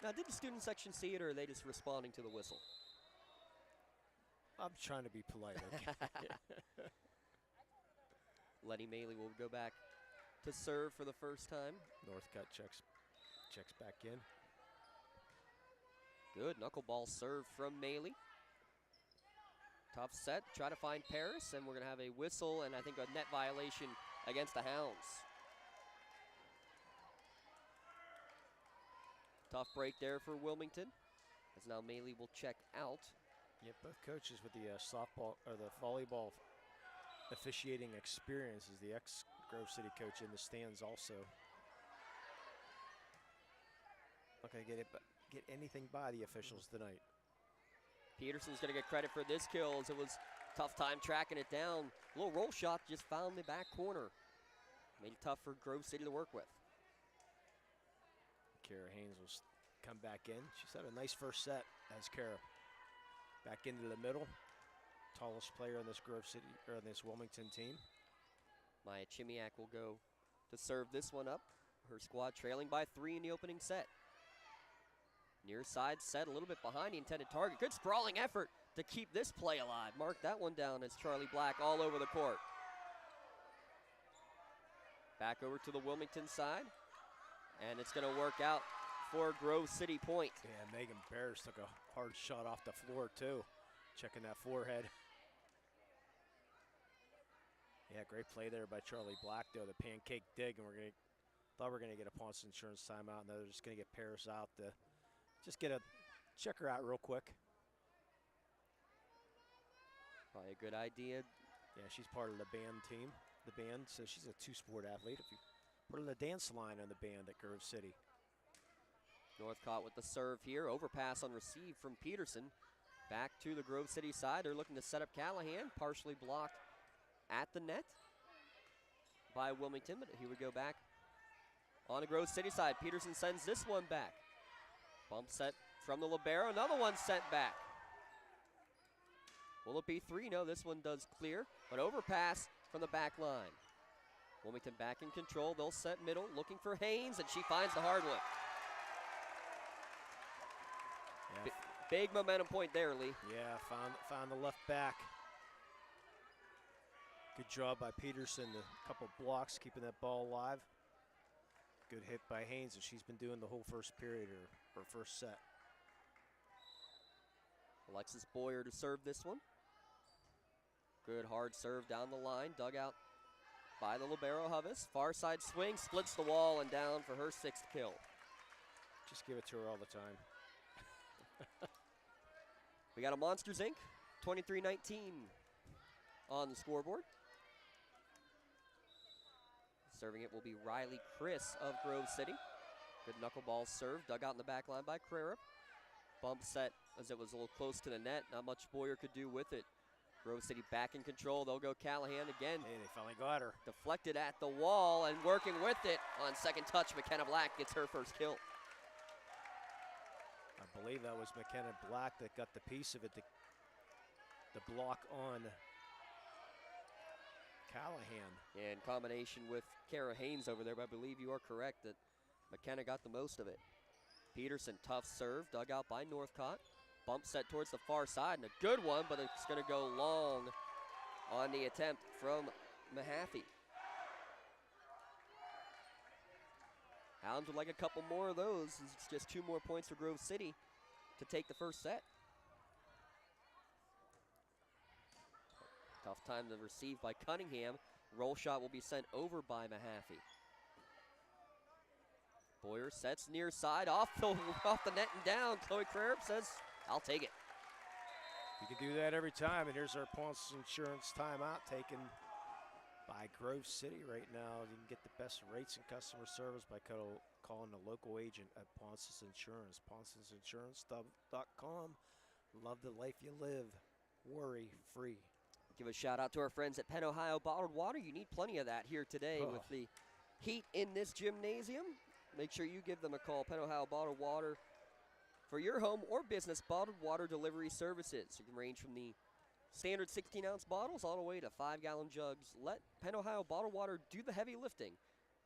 B: Now, did the student section see it, or are they just responding to the whistle?
H: I'm trying to be polite, okay?
B: Letty Maley will go back to serve for the first time.
H: Northcutt checks back in.
B: Good knuckleball serve from Maley. Tough set, try to find Paris, and we're going to have a whistle and I think a net violation against the Hounds. Tough break there for Wilmington, as now Maley will check out.
H: Yeah, both coaches with the softball or the volleyball officiating experience is the ex-Grove City coach in the stands also. Not going to get anything by the officials tonight.
B: Peterson's going to get credit for this kill, as it was tough time tracking it down. A little roll shot just found the back corner. Made it tough for Grove City to work with.
H: Kara Haynes will come back in. She's had a nice first set as Kara. Back into the middle. Tallest player on this Grove City or on this Wilmington team.
B: Maya Chimiak will go to serve this one up. Her squad trailing by 3 in the opening set. Near side set, a little bit behind the intended target. Good sprawling effort to keep this play alive. Mark that one down as Charlie Black all over the court. Back over to the Wilmington side. And it's going to work out for Grove City point.
H: Yeah, Megan Bears took a hard shot off the floor too. Checking that forehead. Yeah, great play there by Charlie Black though. The pancake dig, and thought we were gonna get a Ponce Insurance timeout, and they're just gonna get Paris out to just check her out real quick.
B: Probably a good idea.
H: Yeah, she's part of the band team. The band, so she's a 2-sport athlete. If you put her in the dance line on the band at Grove City.
B: Northcott with the serve here. Overpass on receive from Peterson. Back to the Grove City side. They're looking to set up Callahan. Partially blocked at the net by Wilmington, but he would go back on the Grove City side. Peterson sends this one back. Bump set from the libero. Another one sent back. Will it be 3? No, this one does clear, but overpass from the back line. Wilmington back in control. They'll set middle, looking for Haynes, and she finds the hard one.
H: Yeah.
B: Big momentum point there, Lee.
H: Yeah, found the left back. Good job by Peterson, a couple blocks, keeping that ball alive. Good hit by Haynes, and she's been doing the whole first period or first set.
B: Alexis Boyer to serve this one. Good hard serve down the line, dug out by the libero Hovis. Far side swing, splits the wall and down for her 6th kill.
H: Just give it to her all the time.
B: We got a Monsters Inc. 23-19 on the scoreboard. Serving it will be Riley Chris of Grove City. Good knuckleball serve, dug out in the back line by Crera. Bump set as it was a little close to the net. Not much Boyer could do with it. Grove City back in control. They'll go Callahan again.
H: Hey, they finally got her.
B: Deflected at the wall and working with it on second touch. McKenna Black gets her first kill.
H: I believe that was McKenna Black that got the piece of it, the block on Callahan.
B: In combination with Kara Haynes over there, but I believe you are correct that McKenna got the most of it. Peterson, tough serve, dug out by Northcott. Bump set towards the far side, and a good one, but it's going to go long on the attempt from Mahaffey. Hounds would like a couple more of those. It's just 2 more points for Grove City to take the first set. Tough time to receive by Cunningham. Roll shot will be sent over by Mahaffey. Boyer sets near side, off the net and down. Chloe Crerp says, I'll take it.
H: You can do that every time, and here's our Ponce Insurance timeout taken by Grove City right now. You can get the best rates and customer service by calling the local agent at Ponce's Insurance. Ponce'sInsurance.com. Love the life you live. Worry free.
B: Give a shout out to our friends at Penn Ohio Bottled Water. You need plenty of that here today with the heat in this gymnasium. Make sure you give them a call. Penn Ohio Bottled Water for your home or business bottled water delivery services. You can range from the standard 16-ounce bottles all the way to 5-gallon jugs. Let Penn Ohio Bottled Water do the heavy lifting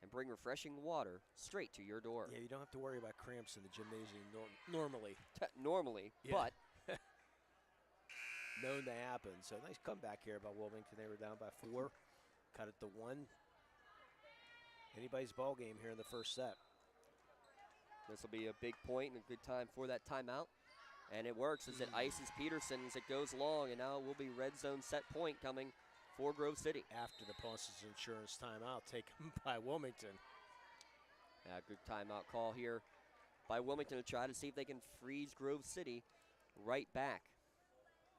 B: and bring refreshing water straight to your door.
H: Yeah, you don't have to worry about cramps in the gymnasium normally.
B: Normally,
H: yeah.
B: But
H: known to happen. So nice comeback here by Wilmington. They were down by 4, cut it to 1. Anybody's ball game here in the first set.
B: This will be a big point and a good time for that timeout. And it works as it ices Peterson as it goes long, and now it will be red zone set point coming for Grove City.
H: After the Ponce's Insurance timeout taken by Wilmington.
B: Yeah, good timeout call here by Wilmington to try to see if they can freeze Grove City right back.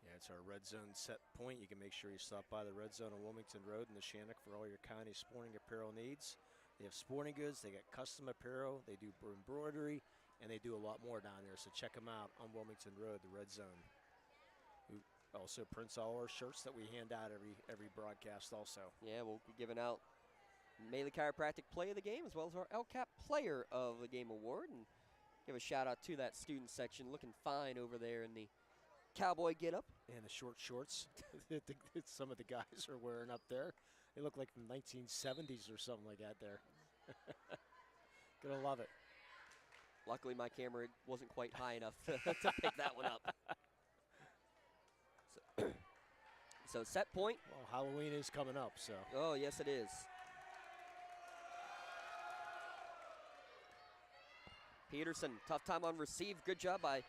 H: Yeah, it's our red zone set point. You can make sure you stop by the red zone on Wilmington Road in the Shannock for all your county sporting apparel needs. They have sporting goods, they got custom apparel, they do embroidery, and they do a lot more down there. So check them out on Wilmington Road, the red zone. Who also prints all our shirts that we hand out every broadcast also.
B: Yeah, we'll be giving out Maley Chiropractic Play of the Game as well as our LCAP Player of the Game Award. And give a shout out to that student section, looking fine over there in the cowboy get-up.
H: And the short shorts that some of the guys are wearing up there. They look like from 1970s or something like that there. Gonna love it.
B: Luckily, my camera wasn't quite high enough to pick that one up. So set point.
H: Well, Halloween is coming up, so.
B: Oh, yes, it is. Peterson, tough time on receive. Good job by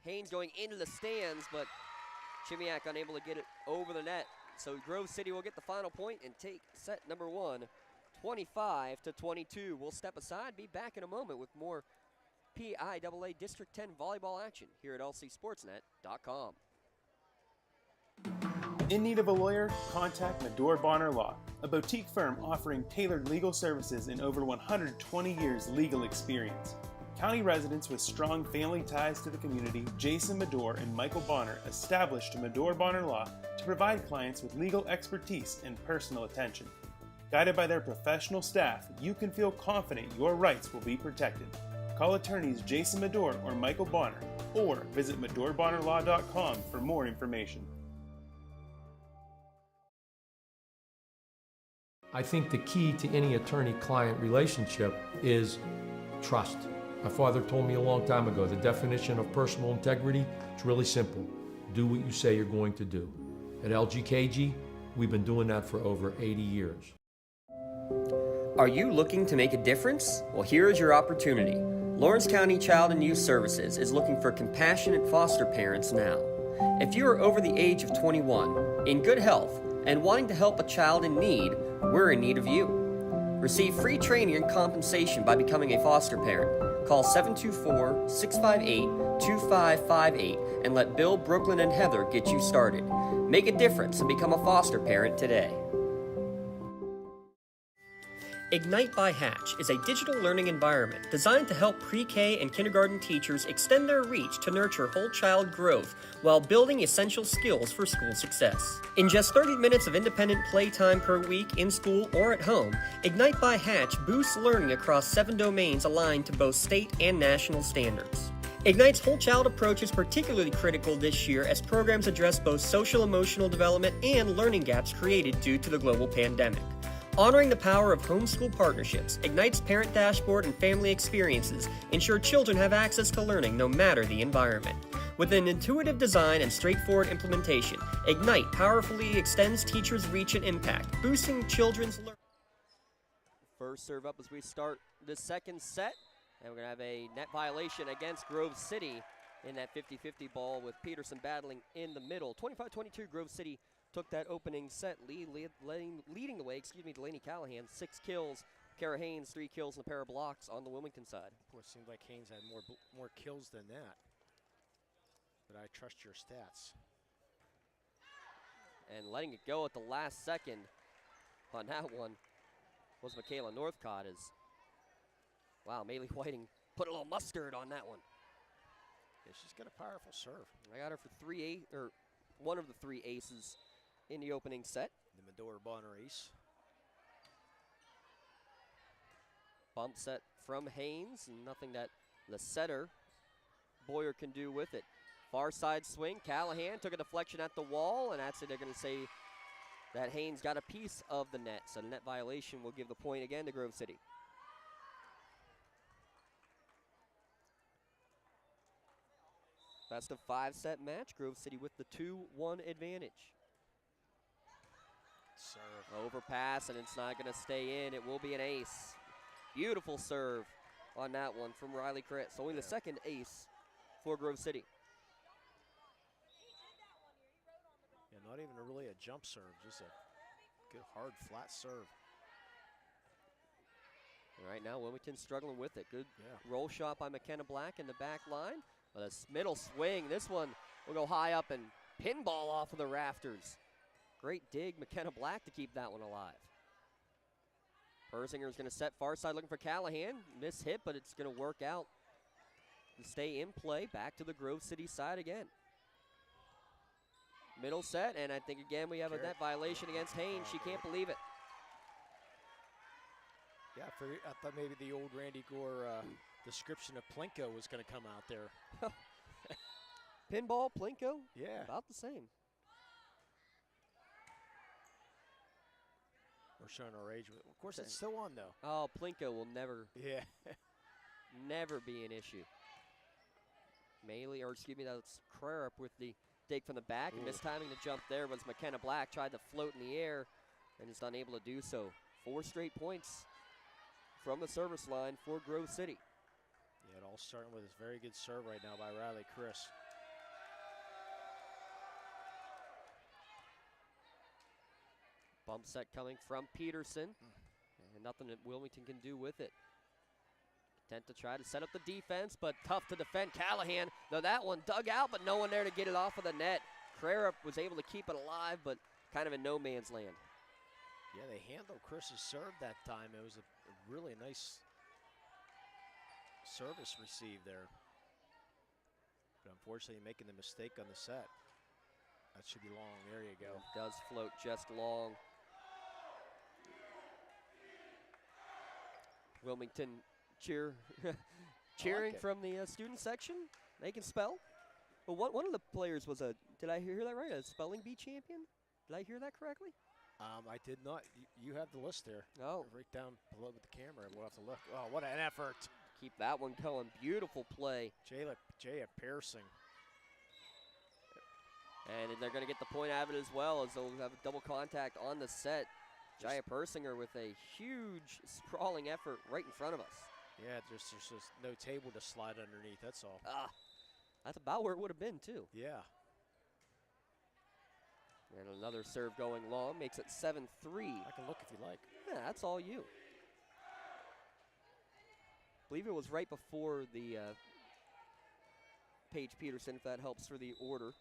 B: Haynes going into the stands, but Chimiak unable to get it over the net. So Grove City will get the final point and take set number 1, 25-22. We'll step aside, be back in a moment with more PIAA District 10 volleyball action here at lcsportsnet.com.
O: In need of a lawyer? Contact Medore Bonner Law, a boutique firm offering tailored legal services and over 120 years legal experience. County residents with strong family ties to the community, Jason Medore and Michael Bonner, established Medore Bonner Law to provide clients with legal expertise and personal attention. Guided by their professional staff, you can feel confident your rights will be protected. Call attorneys Jason Medore or Michael Bonner, or visit MedoreBonnerLaw.com for more information.
K: I think the key to any attorney-client relationship is trust. My father told me a long time ago, the definition of personal integrity is really simple. Do what you say you're going to do. At LGKG, we've been doing that for over 80 years.
B: Are you looking to make a difference? Well, here is your opportunity. Lawrence County Child and Youth Services is looking for compassionate foster parents now. If you are over the age of 21, in good health, and wanting to help a child in need, we're in need of you. Receive free training and compensation by becoming a foster parent. Call 724-658-2558 and let Bill, Brooklyn, and Heather get you started. Make a difference and become a foster parent today. Ignite by Hatch is a digital learning environment designed to help pre-K and kindergarten teachers extend their reach to nurture whole child growth while building essential skills for school success. In just 30 minutes of independent playtime per week in school or at home, Ignite by Hatch boosts learning across 7 domains aligned to both state and national standards. Ignite's whole child approach is particularly critical this year as programs address both social-emotional development and learning gaps created due to the global pandemic. Honoring the power of homeschool partnerships, Ignite's parent dashboard and family experiences ensure children have access to learning no matter the environment. With an intuitive design and straightforward implementation, Ignite powerfully extends teachers' reach and impact, boosting children's learning. First serve up as we start the second set, and we're going to have a net violation against Grove City in that 50-50 ball with Peterson battling in the middle. 25-22, Grove City took that opening set leading the way, Delaney Callahan, 6 kills. Kara Haynes, 3 kills and a pair of blocks on the Wilmington side.
H: Boy, it seemed like Haynes had more kills than that. But I trust your stats.
B: And letting it go at the last second on that one was Michaela Northcott. Wow, Maylee Whiting put a little mustard on that one.
H: Yeah, she's got a powerful serve.
B: I got her for one of the 3 aces in the opening set.
H: The Medora Bonner ace.
B: Bump set from Haynes, and nothing that the setter, Boyer, can do with it. Far side swing, Callahan took a deflection at the wall, and that's it. They're going to say that Haynes got a piece of the net, so the net violation will give the point again to Grove City. Best of 5 set match, Grove City with the 2-1 advantage.
H: Serve.
B: Overpass, and it's not going to stay in. It will be an ace. Beautiful serve on that one from Riley Chris. Only the second ace for Grove City.
H: Yeah, not even really a jump serve, just a good, hard, flat serve.
B: Right now, Wilmington's struggling with it. Good roll shot by McKenna Black in the back line. But a middle swing. This one will go high up and pinball off of the rafters. Great dig, McKenna Black, to keep that one alive. Persinger's going to set far side looking for Callahan. Miss hit, but it's going to work out to stay in play. Back to the Grove City side again. Middle set, and I think again we have a net violation against Haynes. She can't believe it.
H: Yeah, I thought maybe the old Randy Gore description of Plinko was going to come out there.
B: Pinball, Plinko?
H: Yeah.
B: About the same.
H: We're showing our age. Of course, it's still on, though.
B: Oh, Plinko will never,
H: never
B: be an issue. That's Crarup with the dig from the back. And mistiming the jump there was McKenna Black. Tried to float in the air and is unable to do so. 4 straight points from the service line for Grove City.
H: Yeah, it all starting with this very good serve right now by Riley Chris.
B: Bump set coming from Peterson. And nothing that Wilmington can do with it. Content to try to set up the defense, but tough to defend. Callahan, though that one dug out, but no one there to get it off of the net. Crarup was able to keep it alive, but kind of in no man's land.
H: Yeah, they handled Chris's serve that time. It was a really nice service received there. But unfortunately, making the mistake on the set. That should be long. There you go.
B: It does float just long. Wilmington cheering from the student section. They can spell. Well, one of the players was did I hear that right? A spelling bee champion? Did I hear that correctly?
H: I did not. You have the list there.
B: Oh.
H: Right down below with the camera. We'll have to look. Oh, what an effort.
B: Keep that one going. Beautiful play.
H: Jaya piercing.
B: And they're going to get the point out of it as well, as they'll have a double contact on the set. Jaya Persinger with a huge sprawling effort right in front of us.
H: Yeah, there's just no table to slide underneath, that's all.
B: That's about where it would have been, too.
H: Yeah.
B: And another serve going long, makes it 7-3.
H: I can look if you like.
B: Yeah, that's all you. I believe it was right before the Paige Peterson, if that helps for the order.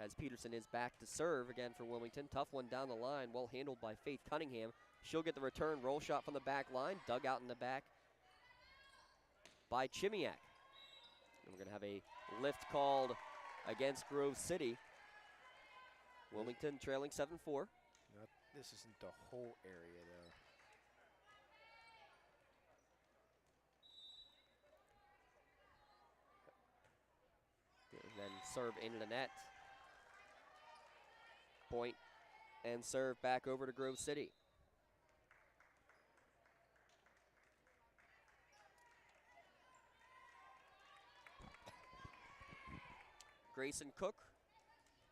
B: As Peterson is back to serve again for Wilmington. Tough one down the line, well handled by Faith Cunningham. She'll get the return roll shot from the back line, dug out in the back by Chimiak. And we're going to have a lift called against Grove City. Wilmington trailing 7-4.
H: This isn't the whole area, though.
B: And then serve into the net. Point and serve back over to Grove City. Grayson Cook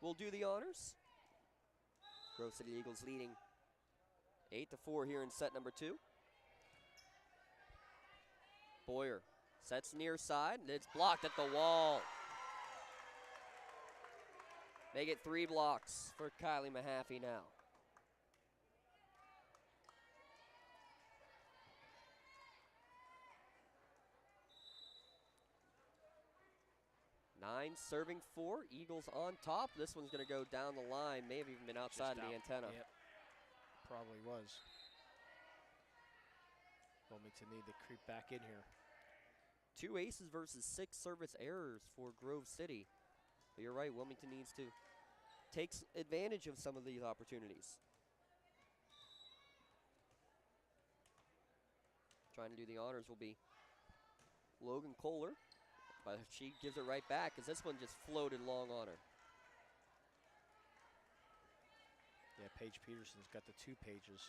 B: will do the honors. Grove City Eagles leading 8-4 here in set number 2. Boyer sets near side, and it's blocked at the wall. Make it 3 blocks for Kylie Mahaffey now. Nine serving 4, Eagles on top. This one's going to go down the line, may have even been outside of the antenna.
H: Yep, probably was. Wilmington need to creep back in here.
B: 2 aces versus 6 service errors for Grove City. But you're right, Wilmington needs to take advantage of some of these opportunities. Trying to do the honors will be Logan Kohler. But she gives it right back, as this one just floated long on her.
H: Yeah, Paige Peterson's got the 2 pages.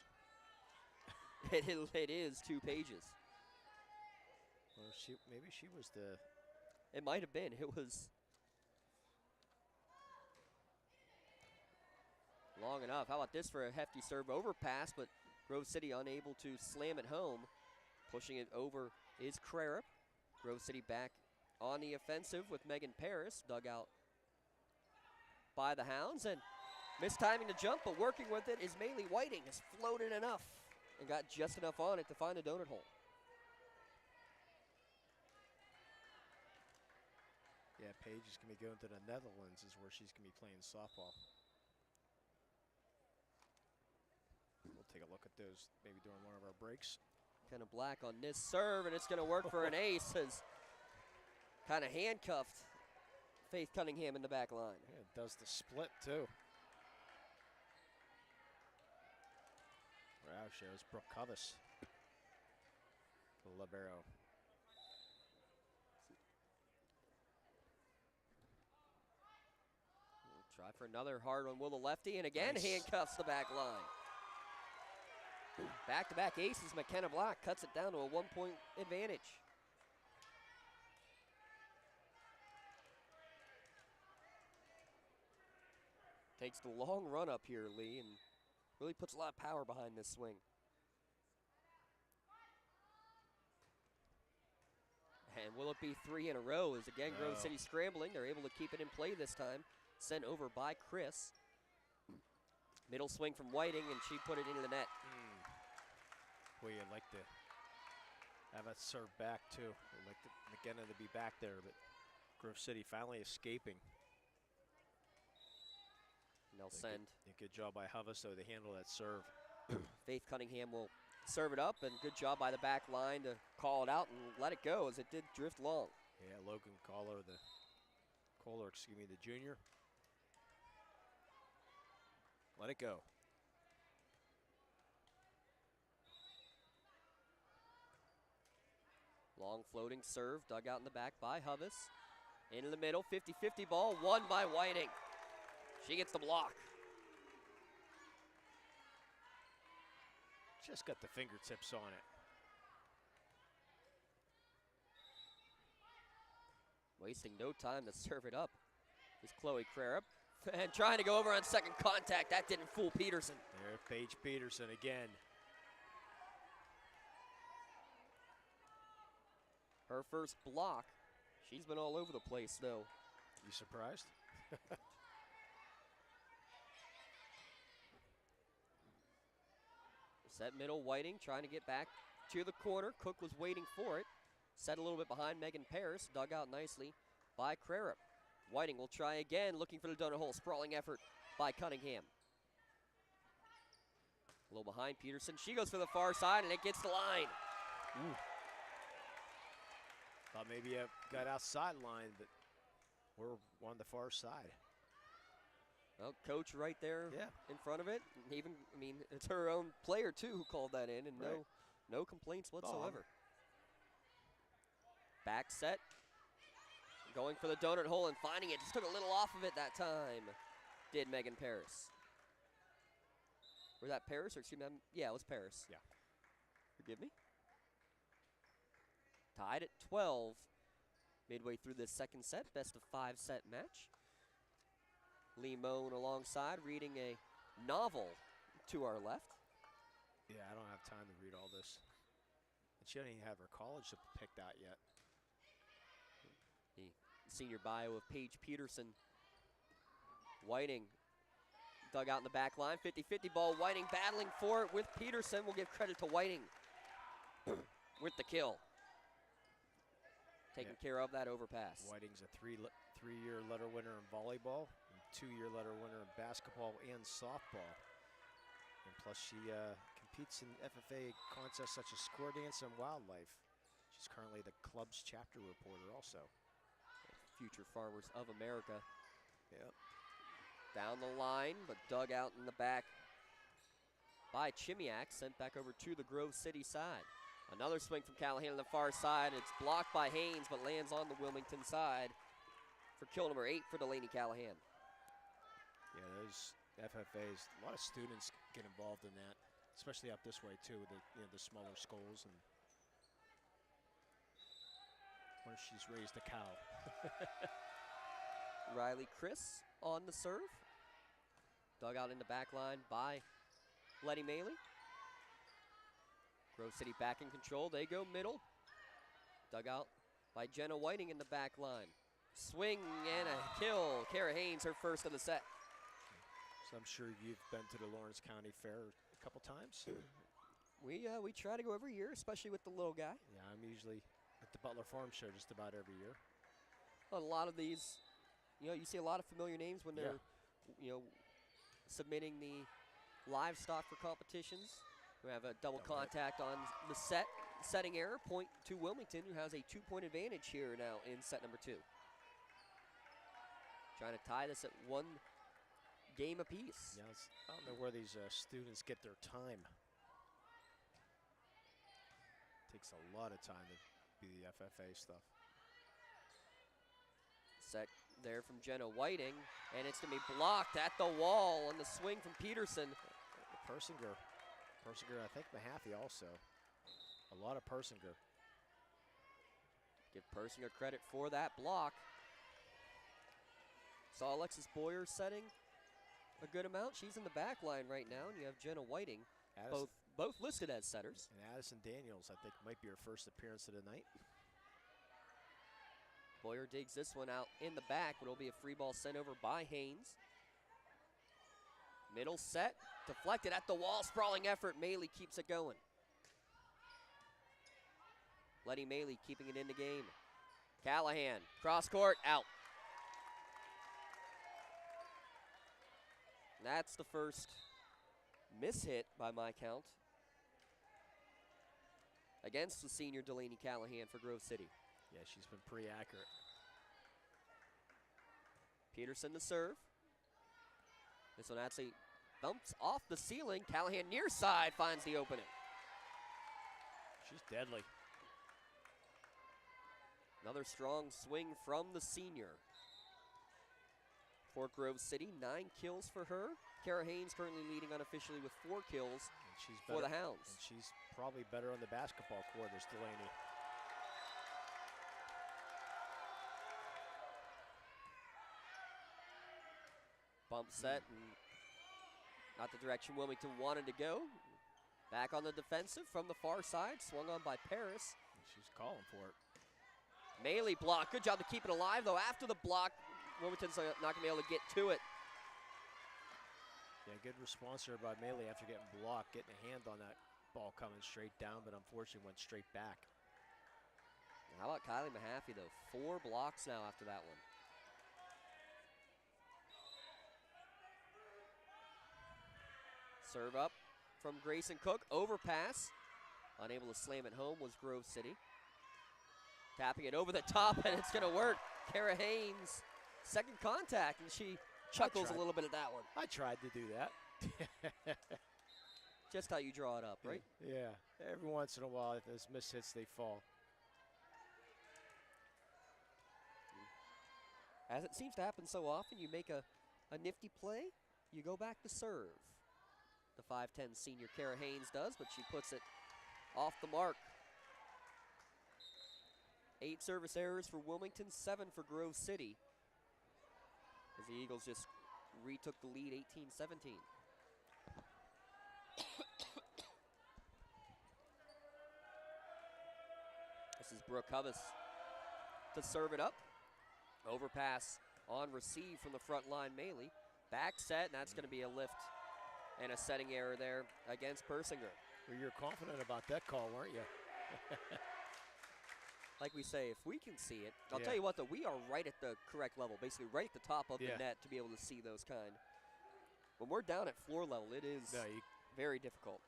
B: It is 2 pages.
H: Well, maybe she was the...
B: It might have been. It was long enough. How about this for a hefty serve overpass, but Grove City unable to slam it home. Pushing it over is Crarup. Grove City back on the offensive with Megan Paris, dug out by the Hounds, and mistiming the jump, but working with it is Maylee Whiting. Has floated enough and got just enough on it to find a donut hole.
H: Yeah, Paige is going to be going to the Netherlands, is where she's going to be playing softball. We'll take a look at those maybe during one of our breaks.
B: Kind of black on this serve, and it's going to work for an ace, as kind of handcuffed Faith Cunningham in the back line.
H: Yeah, it does the split, too. Wow, shows Brooke Covis. The libero.
B: We'll try for another hard one. Will the lefty, and again handcuffs the back line. Back-to-back aces. McKenna Black cuts it down to a 1-point advantage. Takes the long run up here, Lee, and really puts a lot of power behind this swing. And will it be 3 in a row? As again, Grove City scrambling. They're able to keep it in play this time. Sent over by Chris. Middle swing from Whiting, and she put it into the net.
H: Boy, you'd like to have that serve back, too. I'd like McKenna to be back there, but Grove City finally escaping.
B: And they'll send.
H: Good job by Havaso to handle that serve.
B: Faith Cunningham will serve it up, and good job by the back line to call it out and let it go, as it did drift long.
H: Yeah, Logan Kohler, the junior. Let it go.
B: Long floating serve, dug out in the back by Huvis. Into the middle, 50-50 ball, won by Whiting. She gets the block.
H: Just got the fingertips on it.
B: Wasting no time to serve it up is Chloe Crarup. And trying to go over on second contact. That didn't fool Peterson.
H: There, Paige Peterson again.
B: Her first block. She's been all over the place, though.
H: You surprised?
B: Set middle, Whiting trying to get back to the corner. Cook was waiting for it. Set a little bit behind Megan Paris. Dug out nicely by Crarup. Whiting will try again, looking for the donut hole. Sprawling effort by Cunningham. A little behind Peterson. She goes for the far side, and it gets the line.
H: Ooh. Thought maybe it got outside line, but we're on the far side.
B: Well, coach right there
H: Yeah.
B: in front of it. Even, I mean, it's her own player, too, who called that in, and
H: Right.
B: no complaints whatsoever. Back set. Going for the donut hole and finding it. Just took a little off of it that time, did Megan Paris. Was that Paris, or excuse me? Yeah, it was Paris.
H: Yeah.
B: Forgive me. Tied at 12 midway through this second set. Best of 5 set match. Lee Moan alongside, reading a novel to our left.
H: Yeah, I don't have time to read all this. And she doesn't even have her college picked out yet.
B: The senior bio of Paige Peterson. Whiting dug out in the back line. 50-50 ball. Whiting battling for it with Peterson. We'll give credit to Whiting with the kill. Taking care of that overpass.
H: Whiting's a three-year letter winner in volleyball, and 2-year letter winner in basketball and softball. And plus she competes in FFA contests such as square dance and wildlife. She's currently the club's chapter reporter also.
B: Future Farmers of America.
H: Yep.
B: Down the line, but dug out in the back by Chimiak. Sent back over to the Grove City side. Another swing from Callahan on the far side. It's blocked by Haynes, but lands on the Wilmington side for kill number 8 for Delaney Callahan.
H: Yeah, those FFAs, a lot of students get involved in that, especially up this way too, with the smaller schools. And wonder if she's raised a cow.
B: Riley Chris on the serve. Dug out in the back line by Letty Maley. Grove City back in control. They go middle. Dug out by Jenna Whiting in the back line. Swing and a kill. Kara Haynes, her first of the set.
H: So I'm sure you've been to the Lawrence County Fair a couple times.
B: We try to go every year, especially with the little guy.
H: Yeah, I'm usually at the Butler Farm Show just about every year.
B: A lot of these, you see a lot of familiar names when they're, submitting the livestock for competitions. We have a double contact on the setting error, point to Wilmington, who has a 2-point advantage here now in set number 2. Trying to tie this at 1 game apiece.
H: Yeah, I don't know where these students get their time. Takes a lot of time to do the FFA stuff.
B: Set there from Jenna Whiting, and it's going to be blocked at the wall on the swing from Peterson.
H: Persinger, I think Mahaffey also. A lot of Persinger.
B: Give Persinger credit for that block. Saw Alexis Boyer setting a good amount. She's in the back line right now, and you have Jenna Whiting, both listed as setters.
H: And Addison Daniels, I think, might be her first appearance of the night.
B: Boyer digs this one out in the back, but it'll be a free ball sent over by Haynes. Middle set, deflected at the wall, sprawling effort. Maley keeps it going. Letty Maley keeping it in the game. Callahan, cross court, out. That's the first miss hit by my count against the senior Delaney Callahan for Grove City.
H: Yeah, she's been pretty accurate.
B: Peterson to serve. This one actually bumps off the ceiling. Callahan near side finds the opening.
H: She's deadly.
B: Another strong swing from the senior. For Grove City, 9 kills for her. Kara Haynes currently leading unofficially with 4 kills.
H: she's
B: for the Hounds.
H: And she's probably better on the basketball court as Delaney.
B: Bump set, and not the direction Wilmington wanted to go. Back on the defensive from the far side, swung on by Paris.
H: She's calling for it.
B: Mealy block, good job to keep it alive though. After the block, Wilmington's not going to be able to get to it.
H: Yeah, good response there by Mealy after getting blocked, getting a hand on that ball coming straight down, but unfortunately went straight back.
B: How about Kylie Mahaffey though? 4 blocks now after that one. Serve up from Grayson Cook, overpass. Unable to slam it home was Grove City. Tapping it over the top, and it's going to work. Kara Haynes, second contact, and she chuckles a little bit at that one.
H: I tried to do that.
B: Just how you draw it up, right?
H: Yeah, every once in a while, if there's mishits, they fall.
B: As it seems to happen so often, you make a nifty play, you go back to serve. The 5'10 senior Kara Haynes does, but she puts it off the mark. 8 service errors for Wilmington, 7 for Grove City, as the Eagles just retook the lead 18-17. This is Brooke Hubbis to serve it up. Overpass on receive from the front line, Mealy. Back set, and that's going to be a lift and a setting error there against Persinger.
H: Well, you're confident about that call, weren't you?
B: Like we say, if we can see it, I'll tell you what, though, we are right at the correct level, basically right at the top of the net to be able to see those kind. When we're down at floor level, it is very difficult.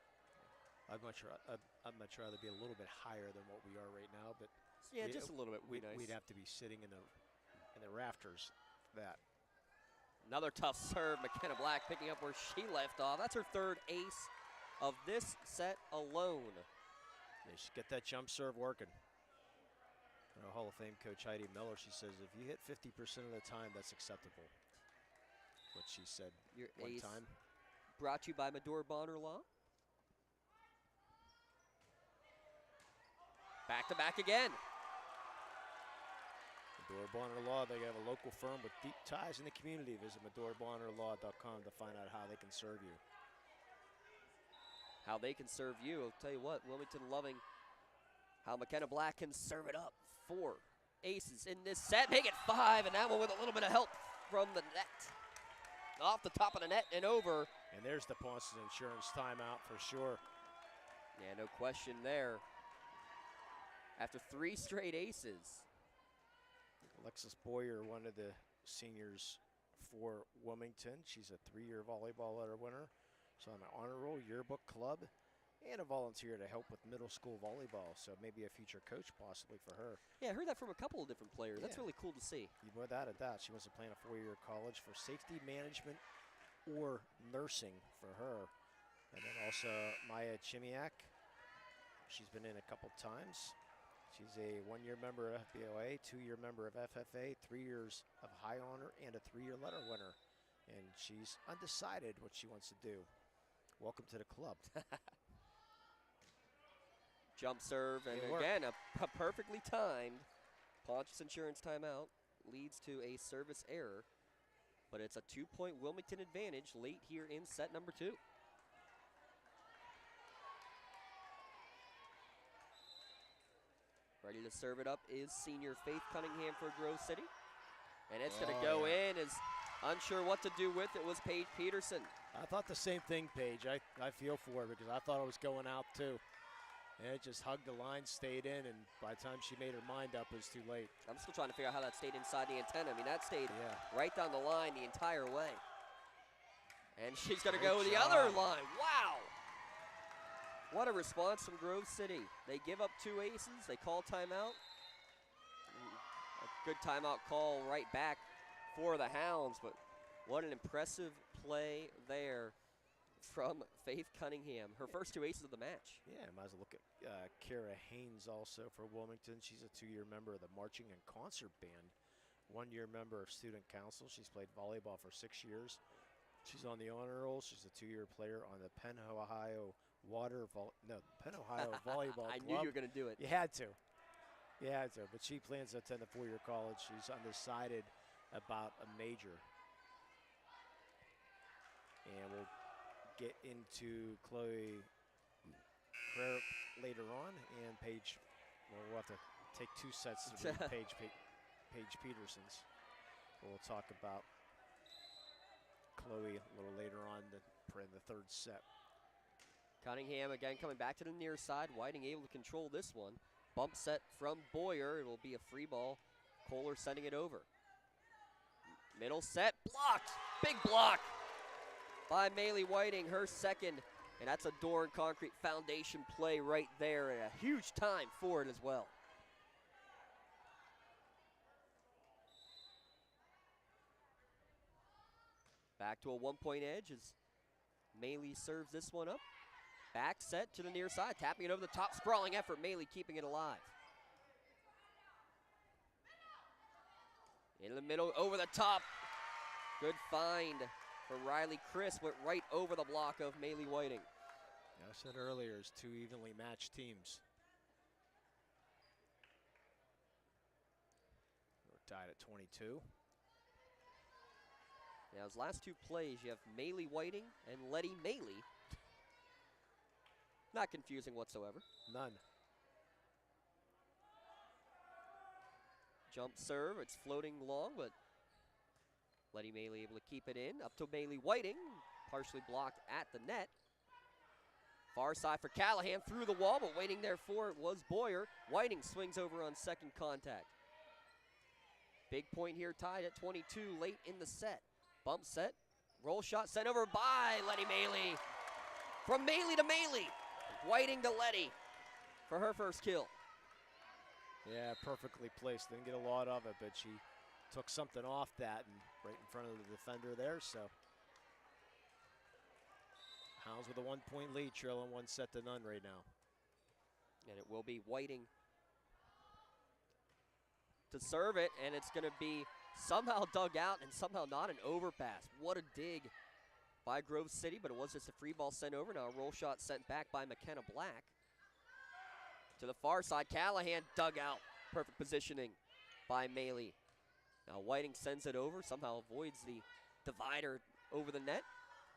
H: I'd much rather be a little bit higher than what we are right now, but
B: yeah, just a little bit would be nice.
H: We'd have to be sitting in the rafters for that.
B: Another tough serve, McKenna Black picking up where she left off. That's her 3rd ace of this set alone.
H: They should get that jump serve working. Hall of Fame coach Heidi Miller, she says if you hit 50% of the time, that's acceptable. What she said
B: Your
H: one
B: ace
H: time.
B: Brought to you by Medora Bonner Law. Back to back again.
H: Medora Bonner Law, they have a local firm with deep ties in the community. Visit MedoraBonnerLaw.com to find out how they can serve you.
B: How they can serve you. I'll tell you what, Wilmington loving how McKenna Black can serve it up. 4 aces in this set, make it 5, and that one with a little bit of help from the net. Off the top of the net and over.
H: And there's the Paunson Insurance timeout for sure.
B: Yeah, no question there. After 3 straight aces.
H: Alexis Boyer, one of the seniors for Wilmington. She's a 3-year volleyball letter winner. She's on an honor roll, yearbook club, and a volunteer to help with middle school volleyball. So maybe a future coach possibly for her.
B: Yeah, I heard that from a couple of different players. That's really cool to see.
H: Without a doubt, she wants to play in a 4-year college for safety management or nursing for her. And then also Maya Chimiak. She's been in a couple times. She's a 1-year member of FBOA, 2-year member of FFA, 3 years of high honor, and a 3-year letter winner. And she's undecided what she wants to do. Welcome to the club.
B: Jump serve, and again, a perfectly timed Pontius Insurance timeout leads to a service error, but it's a 2-point Wilmington advantage late here in set number 2. Ready to serve it up is senior Faith Cunningham for Grove City. And it's going to go in, is unsure what to do with it was Paige Peterson.
H: I thought the same thing, Paige. I feel for her because I thought it was going out too. And it just hugged the line, stayed in, and by the time she made her mind up, it was too late.
B: I'm still trying to figure out how that stayed inside the antenna. I mean, that stayed right down the line the entire way. And she's going to go the other line. Wow. What a response from Grove City. They give up 2 aces. They call timeout. A good timeout call right back for the Hounds, but what an impressive play there from Faith Cunningham. Her first 2 aces of the match.
H: Yeah, might as well look at Kara Haynes also for Wilmington. She's a 2-year member of the Marching and Concert Band, 1-year member of Student Council. She's played volleyball for 6 years. She's on the honor roll. She's a 2-year player on the Penn, Ohio Penn Ohio Volleyball
B: I
H: Club.
B: knew you were going to do it.
H: You had to. But she plans to attend a four-year college. She's undecided about a major. And we'll get into Chloe Crarup later on, and Paige. Well, we'll have to take 2 sets to read Paige Peterson's. We'll talk about Chloe a little later on in the third set.
B: Cunningham again coming back to the near side. Whiting able to control this one. Bump set from Boyer. It will be a free ball. Kohler sending it over. Middle set blocked. Big block by Maylee Whiting, her second. And that's a door and concrete foundation play right there. And a huge time for it as well. Back to a 1-point edge as Maylee serves this one up. Back set to the near side, tapping it over the top, sprawling effort. Maylee keeping it alive. In the middle, over the top. Good find for Riley Chris. Went right over the block of Maylee Whiting.
H: I said earlier, it's 2 evenly matched teams. We're tied at 22.
B: Now, his last 2 plays, you have Maylee Whiting and Letty Maylee. Not confusing whatsoever.
H: None.
B: Jump serve, it's floating long, but Letty Maylee able to keep it in. Up to Maylee Whiting, partially blocked at the net. Far side for Callahan, through the wall, but waiting there for it was Boyer. Whiting swings over on second contact. Big point here, tied at 22 late in the set. Bump set, roll shot sent over by Letty Maylee. From Maylee to Maylee. Whiting to Letty for her first kill.
H: Yeah, perfectly placed. Didn't get a lot of it, but she took something off that and right in front of the defender there, so. Hounds with a 1-point lead, trailing 1 set to none right now.
B: And it will be Whiting to serve it, and it's going to be somehow dug out and somehow not an overpass. What a dig by Grove City, but it was just a free ball sent over. Now a roll shot sent back by McKenna Black. To the far side, Callahan dug out. Perfect positioning by Maylee. Now Whiting sends it over, somehow avoids the divider over the net.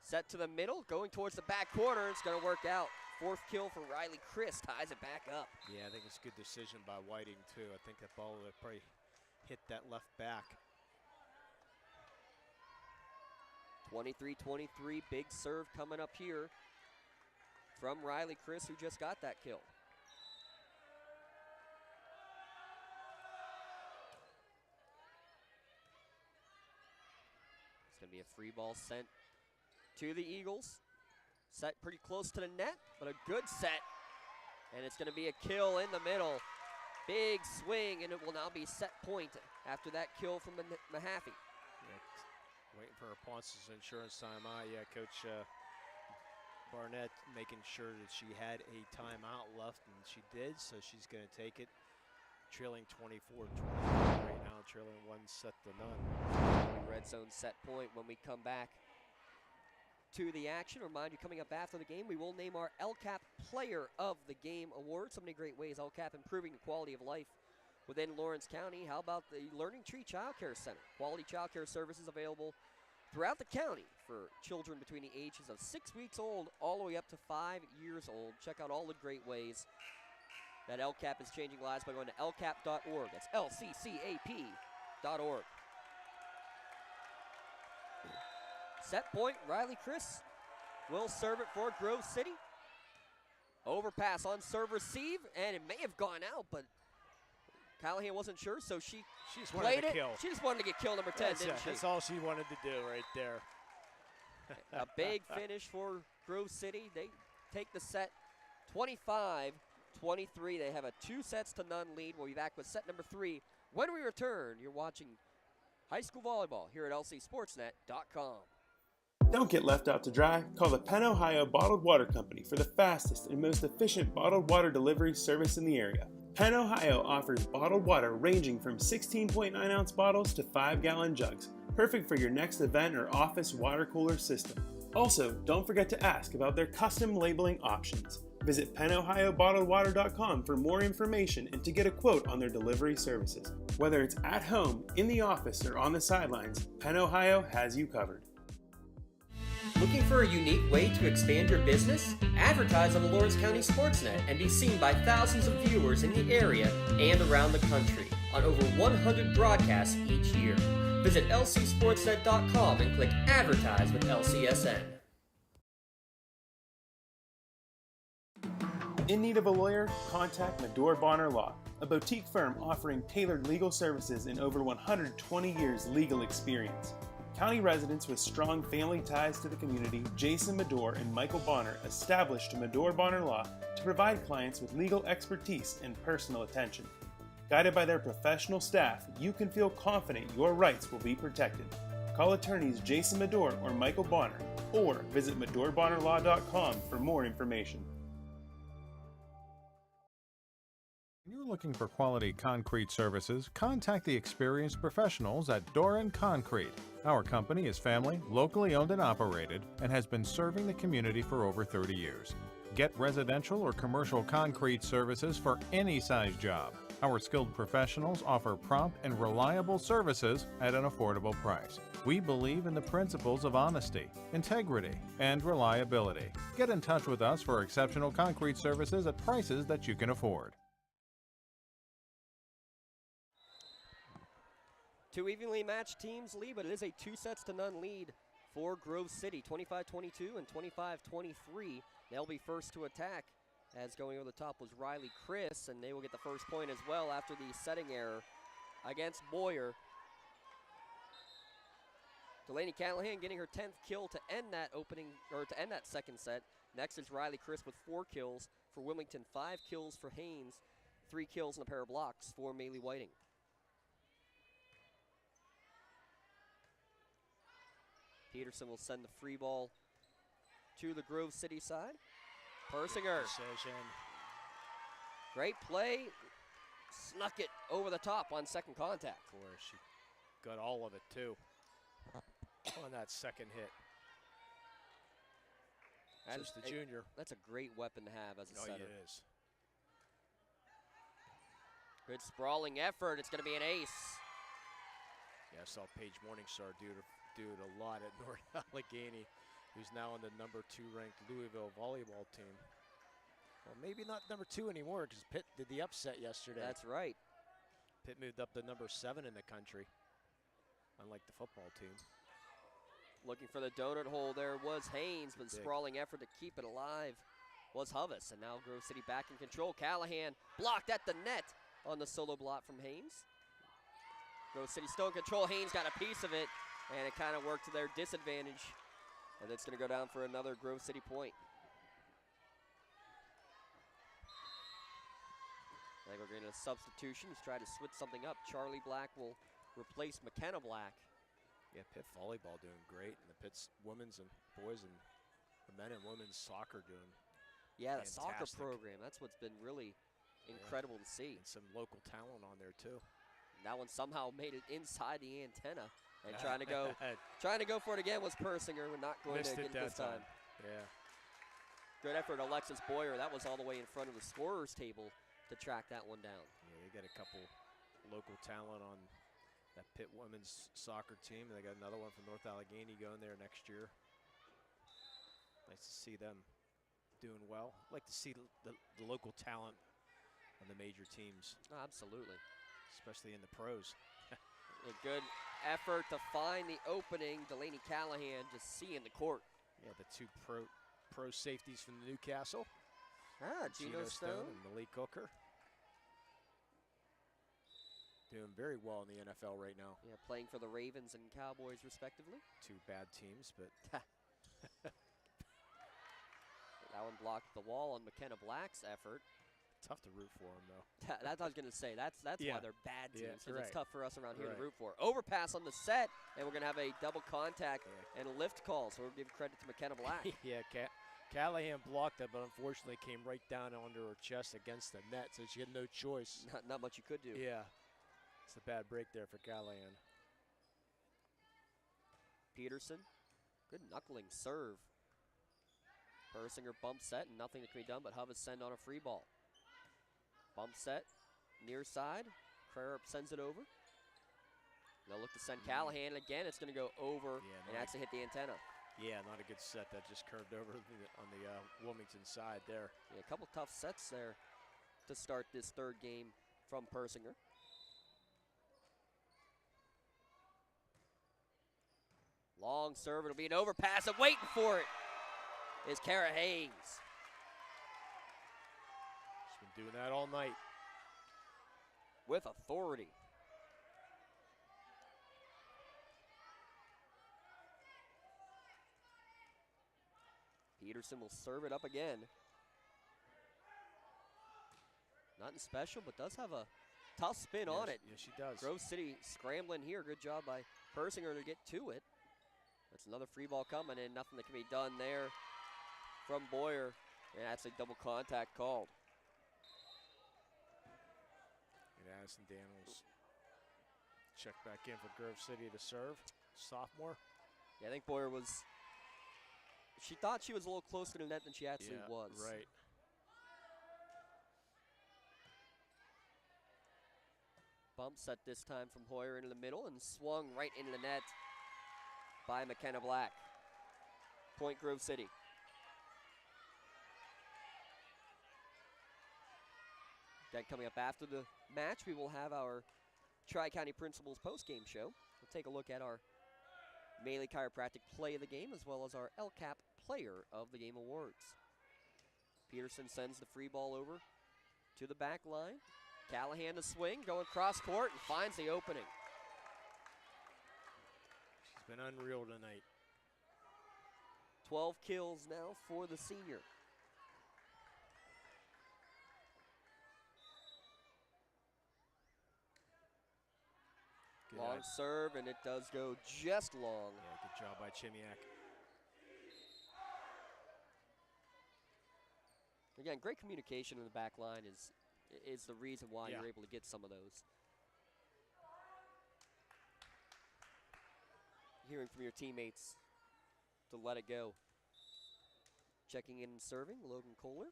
B: Set to the middle, going towards the back corner. It's going to work out. 4th kill for Riley Chris, ties it back up.
H: Yeah, I think it's a good decision by Whiting, too. I think that ball would probably hit that left back.
B: 23-23, big serve coming up here from Riley Chris, who just got that kill. It's going to be a free ball sent to the Eagles. Set pretty close to the net, but a good set. And it's going to be a kill in the middle. Big swing, and it will now be set point after that kill from Mahaffey.
H: Waiting for her Ponce's insurance timeout. Yeah, Coach Barnett making sure that she had a timeout left, and she did, so she's going to take it. Trailing 24-20 right now, trailing 1 set to none.
B: Red zone set point when we come back to the action. Remind you, coming up after the game, we will name our LCAP Player of the Game award. So many great ways LCAP improving the quality of life within Lawrence County. How about the Learning Tree Child Care Center? Quality child care services available throughout the county for children between the ages of 6 weeks old all the way up to 5 years old. Check out all the great ways that LCAP is changing lives by going to lcap.org. That's lccap.org. Set point, Riley Chris will serve it for Grove City. Overpass on serve receive, and it may have gone out, but Callahan wasn't sure, so she
H: just
B: played
H: wanted to
B: it.
H: kill.
B: She just wanted to get kill number 10, didn't she?
H: That's all she wanted to do right there.
B: A big finish for Grove City. They take the set 25-23. They have a 2 sets to none lead. We'll be back with set number 3. When we return, you're watching high school volleyball here at lcsportsnet.com.
O: Don't get left out to dry. Call the Penn Ohio Bottled Water Company for the fastest and most efficient bottled water delivery service in the area. Penn Ohio offers bottled water ranging from 16.9-ounce bottles to 5-gallon jugs, perfect for your next event or office water cooler system. Also, don't forget to ask about their custom labeling options. Visit PenOhioBottled.com for more information and to get a quote on their delivery services. Whether it's at home, in the office, or on the sidelines, Penn Ohio has you covered.
B: Looking for a unique way to expand your business? Advertise on the Lawrence County SportsNet and be seen by thousands of viewers in the area and around the country on over 100 broadcasts each year. Visit lcsportsnet.com and click Advertise with LCSN.
O: In need of a lawyer? Contact Medore Bonner Law, a boutique firm offering tailored legal services in over 120 years legal experience. County residents with strong family ties to the community, Jason Medore and Michael Bonner, established Medore Bonner Law to provide clients with legal expertise and personal attention. Guided by their professional staff, you can feel confident your rights will be protected. Call attorneys Jason Medore or Michael Bonner, or visit MedoreBonnerLaw.com for more information.
P: When you're looking for quality concrete services, contact the experienced professionals at Doran Concrete. Our company is family, locally owned and operated, and has been serving the community for over 30 years. Get residential or commercial concrete services for any size job. Our skilled professionals offer prompt and reliable services at an affordable price. We believe in the principles of honesty, integrity, and reliability. Get in touch with us for exceptional concrete services at prices that you can afford.
B: Two evenly matched teams lead, but it is a 2-0 lead for Grove City, 25-22 and 25-23. They'll be first to attack, as going over the top was Riley Chris, and they will get the first point as well after the setting error against Boyer. Delaney Callahan getting her 10th kill to end that second set. Next is Riley Chris with 4 kills for Wilmington, 5 kills for Haynes, 3 kills and a pair of blocks for Maylee Whiting. Peterson will send the free ball to the Grove City side. Persinger.
H: Decision.
B: Great play. Snuck it over the top on second contact.
H: Of course, she got all of it too on that second hit. Just the junior.
B: That's a great weapon to have as a setter.
H: It is.
B: Good sprawling effort. It's going to be an ace.
H: Yeah, I saw Paige Morningstar do it a lot at North Allegheny, who's now on the number 2 ranked Louisville volleyball team. Well, maybe not number 2 anymore because Pitt did the upset yesterday.
B: That's right.
H: Pitt moved up to number 7 in the country, unlike the football team.
B: Looking for the donut hole there was Haynes, but sprawling effort to keep it alive was Hovis. And now Grove City back in control. Callahan blocked at the net on the solo block from Haynes. Grove City still in control. Haynes got a piece of it, and it kind of worked to their disadvantage. And it's going to go down for another Grove City point. I think we're getting a substitution. He's trying to switch something up. Charlie Black will replace McKenna Black.
H: Yeah, Pitt volleyball doing great, and the Pitt's women's and boys and the men and women's soccer doing
B: the
H: fantastic.
B: soccer program. That's what's been really incredible to see.
H: And some local talent on there too.
B: That one somehow made it inside the antenna, and trying to go for it again was Persinger, but not going to get it this time.
H: Yeah.
B: Good effort, Alexis Boyer. That was all the way in front of the scorer's table to track that one down.
H: Yeah, they got a couple local talent on that Pitt women's soccer team. They got another one from North Allegheny going there next year. Nice to see them doing well. Like to see the local talent on the major teams.
B: Oh, absolutely.
H: Especially in the pros.
B: A good effort to find the opening. Delaney Callahan just seeing the court.
H: Yeah, the 2 pro safeties from Newcastle.
B: Gino Stone
H: and Malik Hooker. Doing very well in the NFL right now.
B: Yeah, playing for the Ravens and Cowboys respectively.
H: 2 bad teams, but
B: that one blocked the wall on McKenna Black's effort.
H: Tough to root for them, though.
B: That's what I was going to say. That's why they're bad teams, because it's tough for us around here to root for. Overpass on the set, and we're going to have a double contact and a lift call, so we'll give credit to McKenna Black.
H: Yeah, Callahan blocked that, but unfortunately came right down under her chest against the net, so she had no choice.
B: Not much you could do.
H: Yeah. It's a bad break there for Callahan.
B: Peterson Good knuckling serve. Persinger bump set and nothing that can be done but Hovis send on a free ball. Bump set, near side. Crarup sends it over. They'll look to send Callahan again. It's going to go over and actually hit the antenna.
H: Yeah, not a good set. That just curved over on the Wilmington side there.
B: Yeah, a couple tough sets there to start this third game from Persinger. Long serve, it'll be an overpass, and waiting for it is Kara Hayes.
H: She's been doing that all night.
B: With authority. Peterson will serve it up again. Nothing special, but does have a tough spin on it.
H: Yes, she does.
B: Grove City scrambling here. Good job by Persinger to get to it. That's another free ball coming in. Nothing that can be done there from Boyer. And actually double contact called.
H: And Addison Daniels check back in for Grove City to serve. Sophomore.
B: Yeah, I think Boyer was, she thought she was a little closer to the net than she actually was.
H: Right.
B: Bump set this time from Hoyer into the middle and swung right into the net by McKenna Black. Point Grove City. Then coming up after the match, we will have our Tri-County Principals postgame show. We'll take a look at our Maley Chiropractic Play of the Game as well as our LCAP Player of the Game awards. Peterson sends the free ball over to the back line. Callahan to swing, going cross court, and finds the opening.
H: She's been unreal tonight.
B: 12 kills now for the senior.
H: Good
B: Long serve, and it does go just long.
H: Yeah, good job by Chimiak.
B: Again, great communication in the back line is the reason why you're able to get some of those. Hearing from your teammates to let it go. Checking in and serving, Logan Kohler.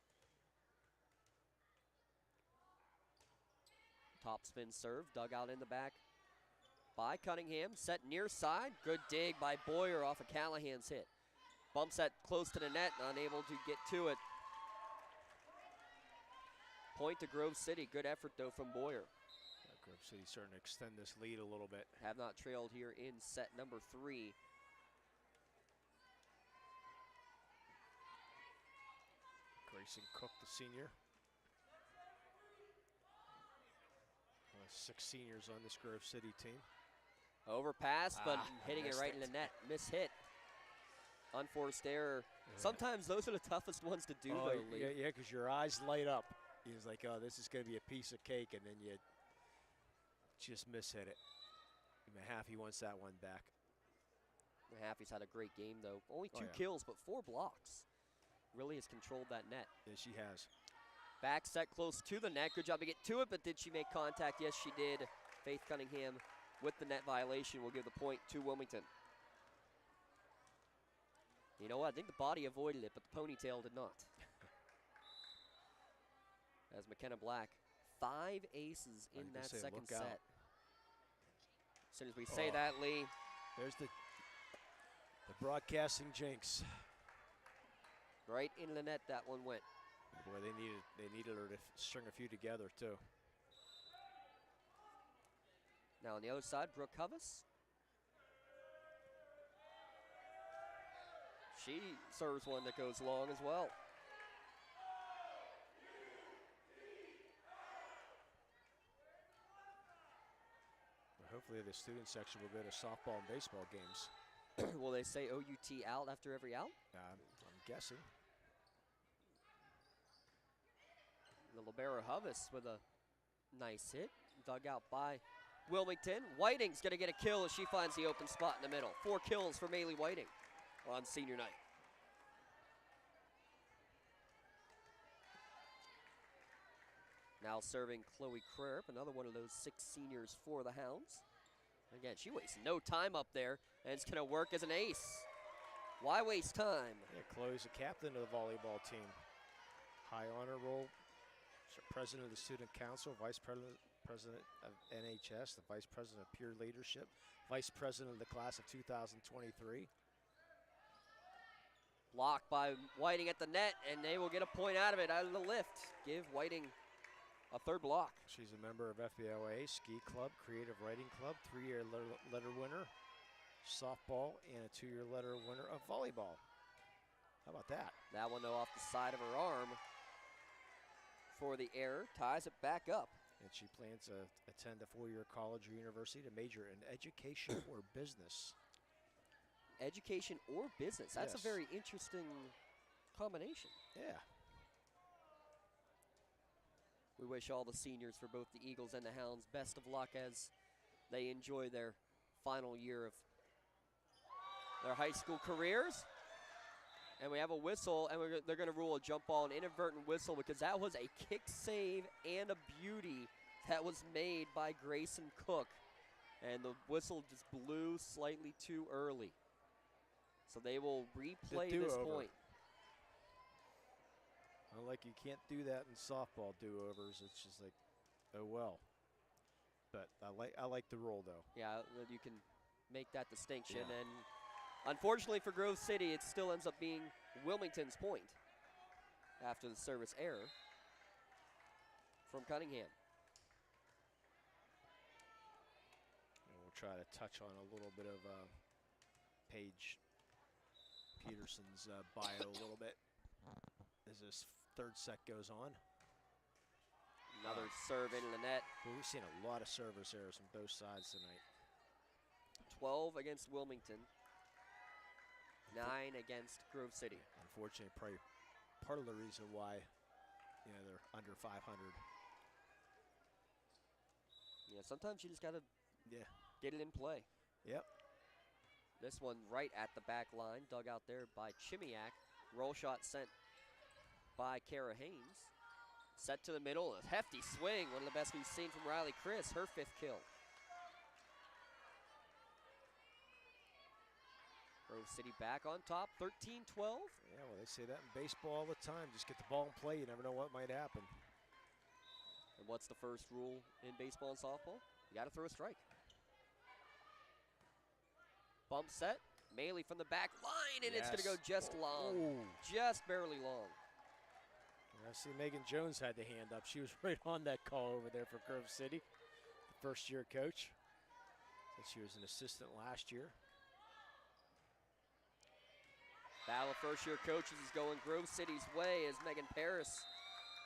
B: Top spin serve, dug out in the back by Cunningham. Set near side, good dig by Boyer off of Callahan's hit. Bump set close to the net, unable to get to it. Point to Grove City. Good effort, though, from Boyer.
H: Grove City starting to extend this lead a little bit.
B: Have not trailed here in set number 3.
H: Grayson Cook, the senior. 6 seniors on this Grove City team.
B: Overpass, but hitting it right in the net. Mishit. Unforced error.
H: Yeah.
B: Sometimes those are the toughest ones to do, though, Lee.
H: Yeah, because your eyes light up. He's like, oh, this is going to be a piece of cake, and then you just mishit it. Mahaffey wants that one back.
B: Mahaffey's had a great game, though. Only 2 kills, but 4 blocks. Really has controlled that net.
H: Yes, she has.
B: Back set close to the net. Good job to get to it, but did she make contact? Yes, she did. Faith Cunningham with the net violation will give the point to Wilmington. You know what? I think the body avoided it, but the ponytail did not. As McKenna Black, 5 aces in that second set. As soon as we say that, Lee.
H: There's the broadcasting jinx.
B: Right into the net, that one went.
H: Boy, they needed her to string a few together, too.
B: Now on the other side, Brooke Hovis. She serves one that goes long as well.
H: Hopefully the student section will go to softball and baseball games.
B: Will they say OUT out after every out?
H: I'm guessing.
B: The libero Hovis with a nice hit. Dug out by Wilmington. Whiting's going to get a kill as she finds the open spot in the middle. 4 kills for Maley Whiting on senior night. Now serving Chloe Crarup, another one of those 6 seniors for the Hounds. Again, she wastes no time up there, and it's going to work as an ace. Why waste time?
H: Yeah, Chloe's the captain of the volleyball team. High honor roll, president of the student council, vice president of NHS, the vice president of peer leadership, vice president of the class of 2023.
B: Blocked by Whiting at the net, and they will get a point out of it, out of the lift. Give Whiting a third block.
H: She's a member of FBOA, Ski Club, Creative Writing Club, 3-year letter winner, softball, and a 2-year letter winner of volleyball. How about that?
B: That one, though, off the side of her arm for the error, ties it back up.
H: And she plans to attend a 4-year college or university to major in education or business.
B: Education or business. That's
H: Yes.
B: a very interesting combination.
H: Yeah.
B: We wish all the seniors for both the Eagles and the Hounds best of luck as they enjoy their final year of their high school careers. And we have a whistle, and they're going to rule a jump ball, an inadvertent whistle, because that was a kick save and a beauty that was made by Grayson Cook. And the whistle just blew slightly too early. So they will replay this point.
H: Like, you can't do that in softball do-overs. It's just like, oh well. But I like the rule, though.
B: Yeah, you can make that distinction.
H: Yeah.
B: And unfortunately for Grove City, it still ends up being Wilmington's point after the service error from Cunningham.
H: And we'll try to touch on a little bit of Paige Peterson's bio a little bit as this third set goes on.
B: Another serve into the net.
H: But we've seen a lot of service errors from both sides tonight.
B: 12 against Wilmington, 9 against Grove City.
H: Unfortunately, probably part of the reason why they're under 500.
B: Yeah, sometimes you just got to get it in play.
H: Yep.
B: This one right at the back line, dug out there by Chimiak. Roll shot sent by Kara Haynes. Set to the middle, a hefty swing, one of the best we've seen from Riley Chris, her 5th kill. Grove City back on top, 13-12.
H: Yeah, well, they say that in baseball all the time. Just get the ball in play. You never know what might happen.
B: And what's the first rule in baseball and softball? You got to throw a strike. Bump set, Maley from the back line, and it's going to go just long.
H: Ooh.
B: Just barely long.
H: I see Megan Jones had the hand up. She was right on that call over there for Grove City, the first-year coach. Since she was an assistant last year.
B: Battle of first-year coaches is going Grove City's way as Megan Paris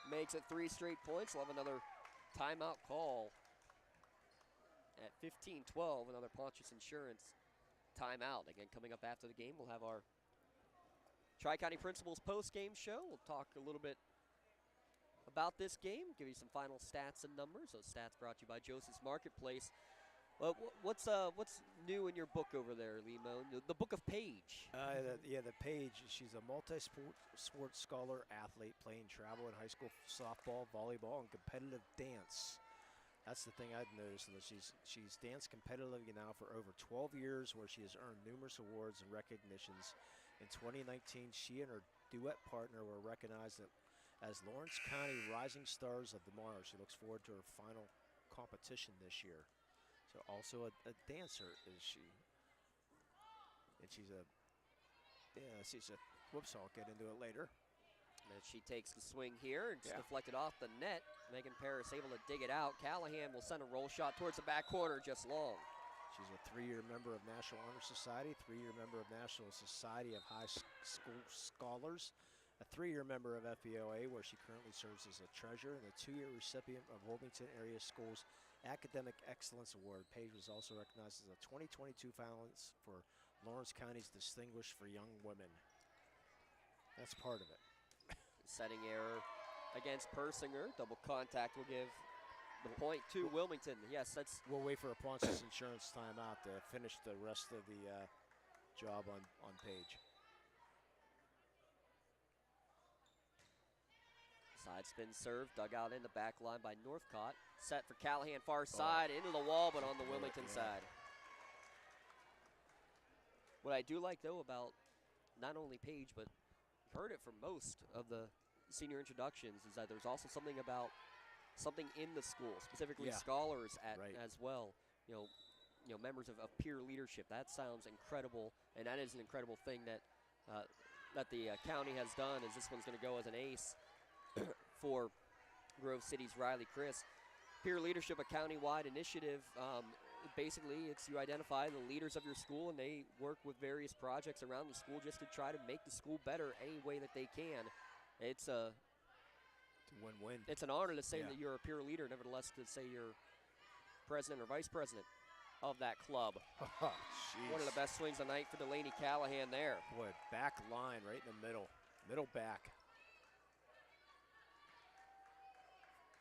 B: makes it 3 straight points. We'll have another timeout call at 15-12, another Pontius Insurance timeout. Again, coming up after the game, we'll have our Tri-County Principals post-game show. We'll talk a little bit about this game, give you some final stats and numbers. Those stats brought to you by Joseph's Marketplace. Well, what's new in your book over there, Limo? The Book of Paige.
H: The Paige. She's a multi-sport scholar athlete playing travel in high school softball, volleyball, and competitive dance. That's the thing I've noticed. That she's danced competitively now for over 12 years, where she has earned numerous awards and recognitions. In 2019, she and her duet partner were recognized as Lawrence County Rising Stars of the Mars. She looks forward to her final competition this year. So also a dancer is she. And she's a whoops, I'll get into it later.
B: And she takes the swing here. It's deflected off the net. Megan Paris able to dig it out. Callahan will send a roll shot towards the back corner, just long.
H: She's a 3-year member of National Honor Society, 3-year member of National Society of High School Scholars, a 3-year member of FBOA, where she currently serves as a treasurer, and a 2-year recipient of Wilmington Area Schools Academic Excellence Award. Paige was also recognized as a 2022 finalist for Lawrence County's Distinguished for Young Women. That's part of it.
B: Setting error against Persinger. Double contact will give the point to Wilmington. Yes, that's.
H: We'll wait for a Pontius Insurance timeout to finish the rest of the job on Paige.
B: Side spin serve, dug out in the back line by Northcott. Set for Callahan, far side, into the wall, but on the Wilmington side. What I do like, though, about not only Paige, but you've heard it from most of the senior introductions, is that there's also something in the school, specifically scholars as well. You know, members of peer leadership. That sounds incredible, and that is an incredible thing that the county has done. Is this one's going to go as an ace for Grove City's Riley Chris. Peer leadership, a county-wide initiative. Basically, it's you identify the leaders of your school, and they work with various projects around the school just to try to make the school better any way that they can. It's a
H: win-win.
B: It's an honor to say that you're a peer leader, nevertheless to say you're president or vice president of that club.
H: Oh,
B: one of the best swings of the night for Delaney Callahan there.
H: Boy, back line right in the middle back.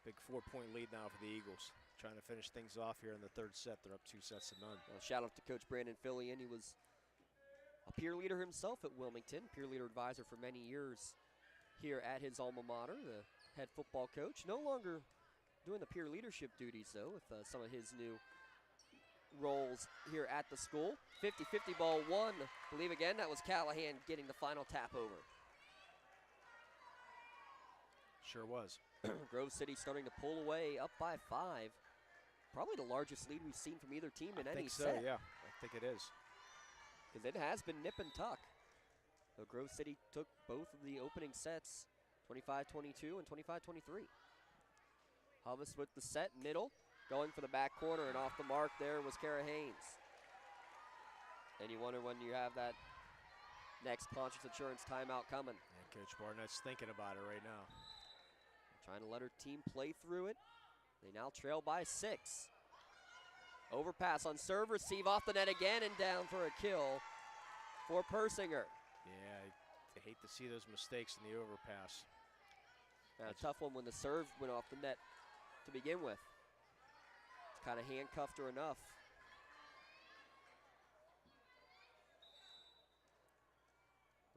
H: Big 4-point lead now for the Eagles. Trying to finish things off here in the third set. They're up 2 sets to none.
B: Well, shout out to Coach Brandon Fillion. He was a peer leader himself at Wilmington, peer leader advisor for many years here at his alma mater, the head football coach. No longer doing the peer leadership duties, though, with some of his new roles here at the school. 50-50 ball one. I believe again that was Callahan getting the final tap over.
H: Sure was.
B: Grove City starting to pull away, up by 5. Probably the largest lead we've seen from either team in any set.
H: I think so, yeah. I think it is.
B: Because it has been nip and tuck. So Grove City took both of the opening sets, 25-22 and 25-23. Hummus with the set, middle, going for the back corner, and off the mark there was Kara Haynes. And you wonder when you have that next Conscious Insurance timeout coming.
H: And Coach Barnett's thinking about it right now.
B: Trying to let her team play through it. They now trail by 6. Overpass on serve, receive off the net again, and down for a kill for Persinger.
H: Yeah, I hate to see those mistakes in the overpass.
B: A tough one when the serve went off the net to begin with. It's kind of handcuffed her enough.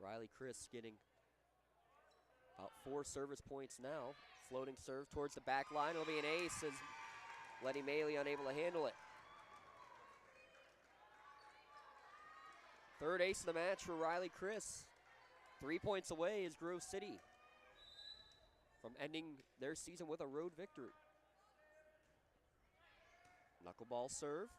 B: Riley Chris getting about 4 service points now. Floating serve towards the back line. It'll be an ace as Letty Maley unable to handle it. Third ace of the match for Riley Chris. 3 points away is Grove City from ending their season with a road victory. Knuckleball serve.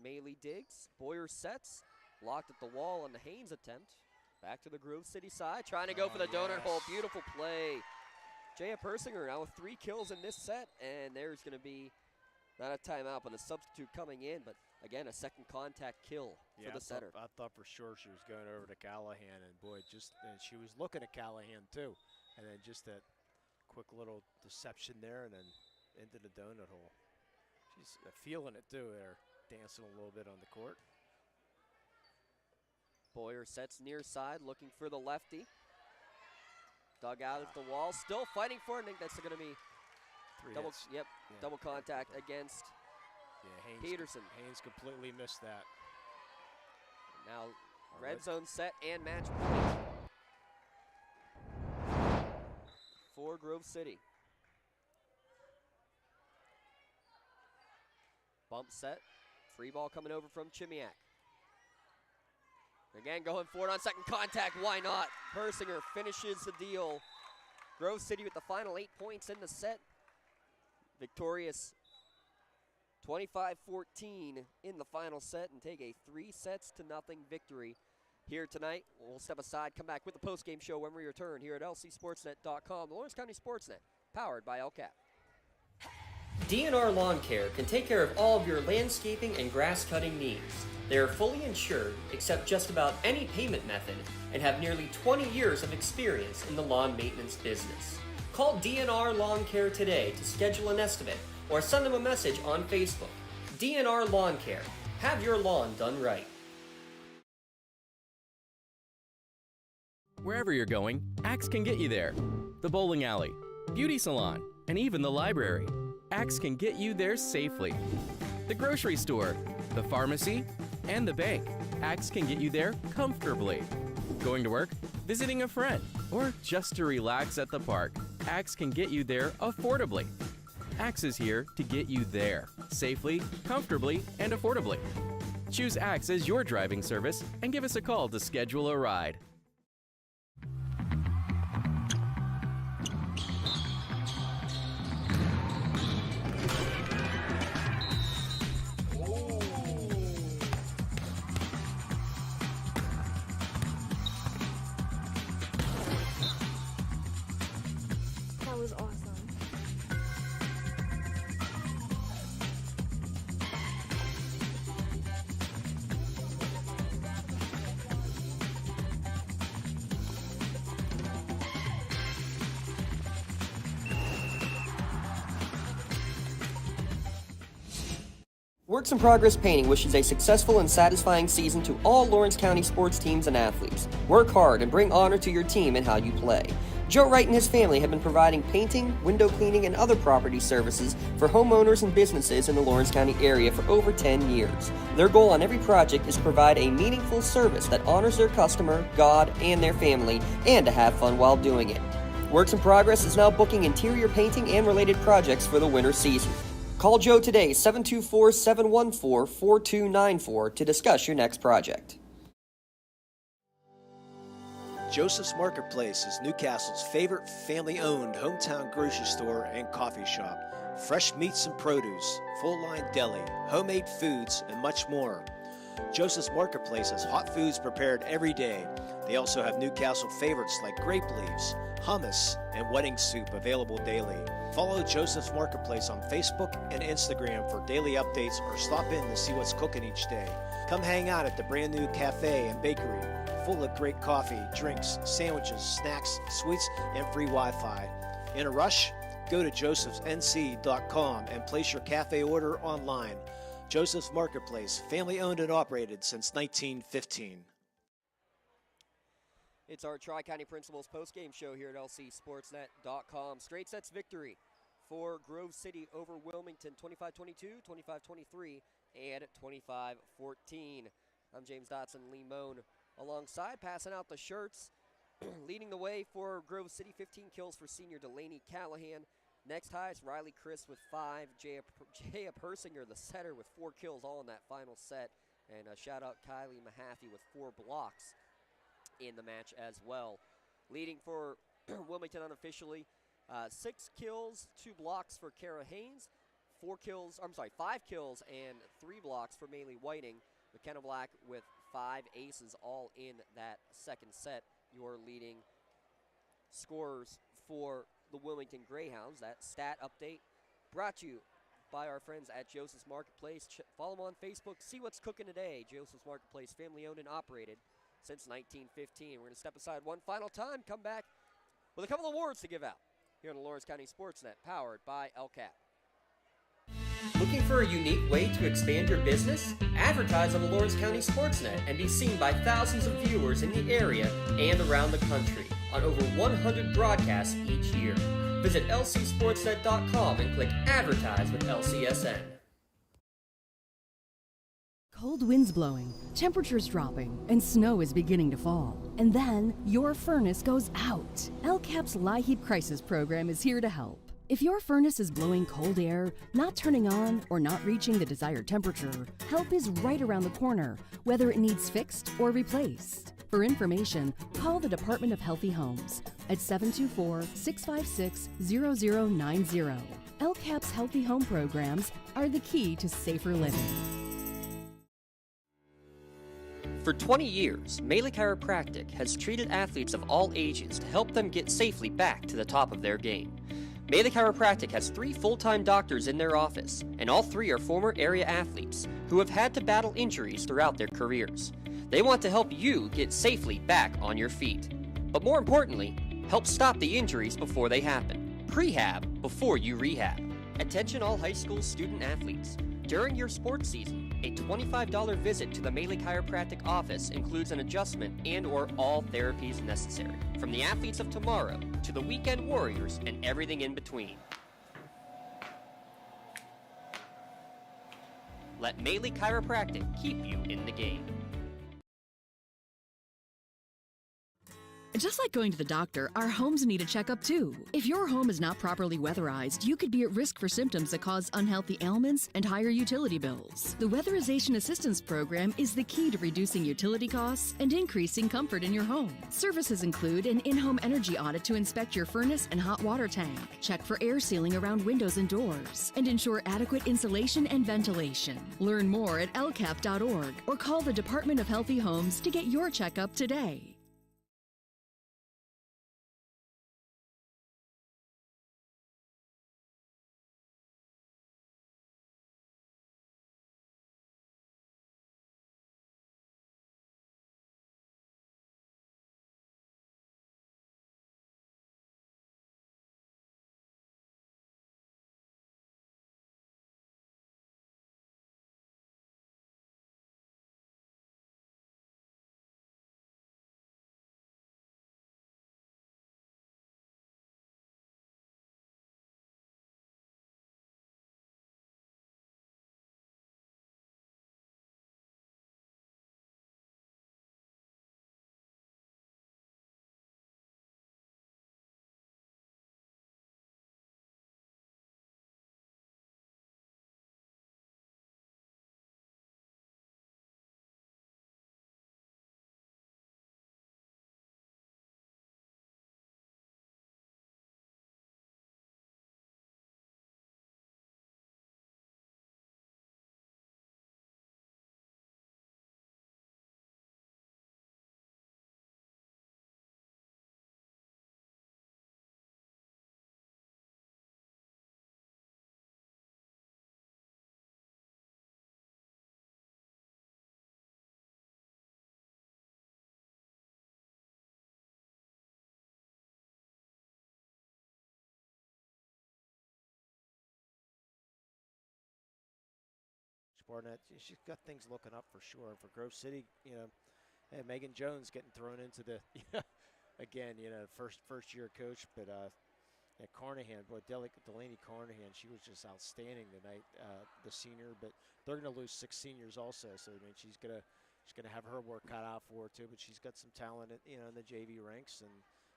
B: Maley digs. Boyer sets. Locked at the wall on the Haynes attempt. Back to the Grove City side. Trying to go for the donut hole. Beautiful play. Jaya Persinger now with 3 kills in this set. And there's going to be not a timeout, but a substitute coming in. But again, a second contact kill for the setter.
H: I thought for sure she was going over to Callahan. And boy, and she was looking at Callahan too. And then just that quick little deception there and then into the donut hole. She's feeling it too there, dancing a little bit on the court.
B: Boyer sets near side, looking for the lefty. Dug out at the wall, still fighting for it. I think that's going to be double contact against Peterson.
H: Haynes completely missed that.
B: Now red zone set and match point for Grove City. Bump set, free ball coming over from Chimiak. Again, going forward on second contact, why not? Persinger finishes the deal. Grove City with the final 8 points in the set. Victorious 25-14 in the final set and take a 3-0 victory here tonight. We'll step aside, come back with the postgame show when we return here at lcsportsnet.com, the Lawrence County SportsNet, powered by LCAP.
Q: DNR Lawn Care can take care of all of your landscaping and grass cutting needs. They are fully insured, accept just about any payment method, and have nearly 20 years of experience in the lawn maintenance business. Call DNR Lawn Care today to schedule an estimate or send them a message on Facebook. DNR Lawn Care. Have your lawn done right.
R: Wherever you're going, Axe can get you there. The bowling alley, beauty salon, and even the library. Axe can get you there safely. The grocery store, the pharmacy, and the bank. Axe can get you there comfortably. Going to work, visiting a friend, or just to relax at the park. Axe can get you there affordably. Axe is here to get you there safely, comfortably, and affordably. Choose Axe as your driving service and give us a call to schedule a ride.
S: That was awesome.
Q: Works in Progress Painting wishes a successful and satisfying season to all Lawrence County sports teams and athletes. Work hard and bring honor to your team and how you play. Joe Wright and his family have been providing painting, window cleaning, and other property services for homeowners and businesses in the Lawrence County area for over 10 years. Their goal on every project is to provide a meaningful service that honors their customer, God, and their family, and to have fun while doing it. Works in Progress is now booking interior painting and related projects for the winter season. Call Joe today, 724-714-4294 to discuss your next project.
H: Joseph's Marketplace is Newcastle's favorite family-owned hometown grocery store and coffee shop. Fresh meats and produce, full-line deli, homemade foods, and much more. Joseph's Marketplace has hot foods prepared every day. They also have Newcastle favorites like grape leaves, hummus, and wedding soup available daily. Follow Joseph's Marketplace on Facebook and Instagram for daily updates or stop in to see what's cooking each day. Come hang out at the brand new cafe and bakery, full of great coffee, drinks, sandwiches, snacks, sweets, and free Wi-Fi. In a rush? Go to josephsnc.com and place your cafe order online. Joseph's Marketplace, family owned and operated since 1915.
B: It's our Tri-County Principals postgame show here at lcsportsnet.com. Straight sets victory for Grove City over Wilmington, 25-22, 25-23, and 25-14. I'm James Dotson, Lee Moan alongside, passing out the shirts. Leading the way for Grove City, 15 kills for senior Delaney Callahan. Next highest, Riley Chris with 5. Jaya Persinger, the setter, with 4 kills, all in that final set. And a shout-out Kylie Mahaffey with 4 blocks in the match as well. Leading for Wilmington unofficially, 6 kills, 2 blocks for Kara Haynes, 5 kills and 3 blocks for Maylee Whiting. McKenna Black with 5 aces, all in that second set. Your leading scorers for the Wilmington Greyhounds. That stat update brought to you by our friends at Joseph's Marketplace. Follow them on Facebook. See what's cooking today. Joseph's Marketplace, family owned and operated since 1915. We're going to step aside one final time, come back with a couple of awards to give out here on the Lawrence County SportsNet, powered by LCAP.
Q: Looking for a unique way to expand your business? Advertise on the Lawrence County SportsNet and be seen by thousands of viewers in the area and around the country on over 100 broadcasts each year. Visit lcsportsnet.com and click Advertise with LCSN.
T: Cold winds blowing, temperatures dropping, and snow is beginning to fall. And then your furnace goes out. LCAP's LIHEAP Crisis Program is here to help. If your furnace is blowing cold air, not turning on, or not reaching the desired temperature, help is right around the corner, whether it needs fixed or replaced. For information, call the Department of Healthy Homes at 724-656-0090. LCAP's Healthy Home programs are the key to safer living.
Q: For 20 years, Maylee Chiropractic has treated athletes of all ages to help them get safely back to the top of their game. Maylee Chiropractic has 3 full-time doctors in their office, and all 3 are former area athletes who have had to battle injuries throughout their careers. They want to help you get safely back on your feet. But more importantly, help stop the injuries before they happen. Prehab before you rehab. Attention all high school student athletes. During your sports season, a $25 visit to the Maylee Chiropractic office includes an adjustment and/or all therapies necessary, from the athletes of tomorrow to the weekend warriors and everything in between. Let Maylee Chiropractic keep you in the game.
T: Just like going to the doctor, our homes need a checkup too. If your home is not properly weatherized, you could be at risk for symptoms that cause unhealthy ailments and higher utility bills. The Weatherization Assistance Program is the key to reducing utility costs and increasing comfort in your home. Services include an in-home energy audit to inspect your furnace and hot water tank, check for air sealing around windows and doors, and ensure adequate insulation and ventilation. Learn more at lcap.org or call the Department of Healthy Homes to get your checkup today.
H: Barnett, she's got things looking up for sure. And for Grove City, hey, Megan Jones getting thrown into the, again, first year coach, but Carnahan, boy, Delaney Carnahan, she was just outstanding tonight, the senior. But they're going to lose 6 seniors also, so I mean she's gonna have her work cut out for her too. But she's got some talent, in the JV ranks,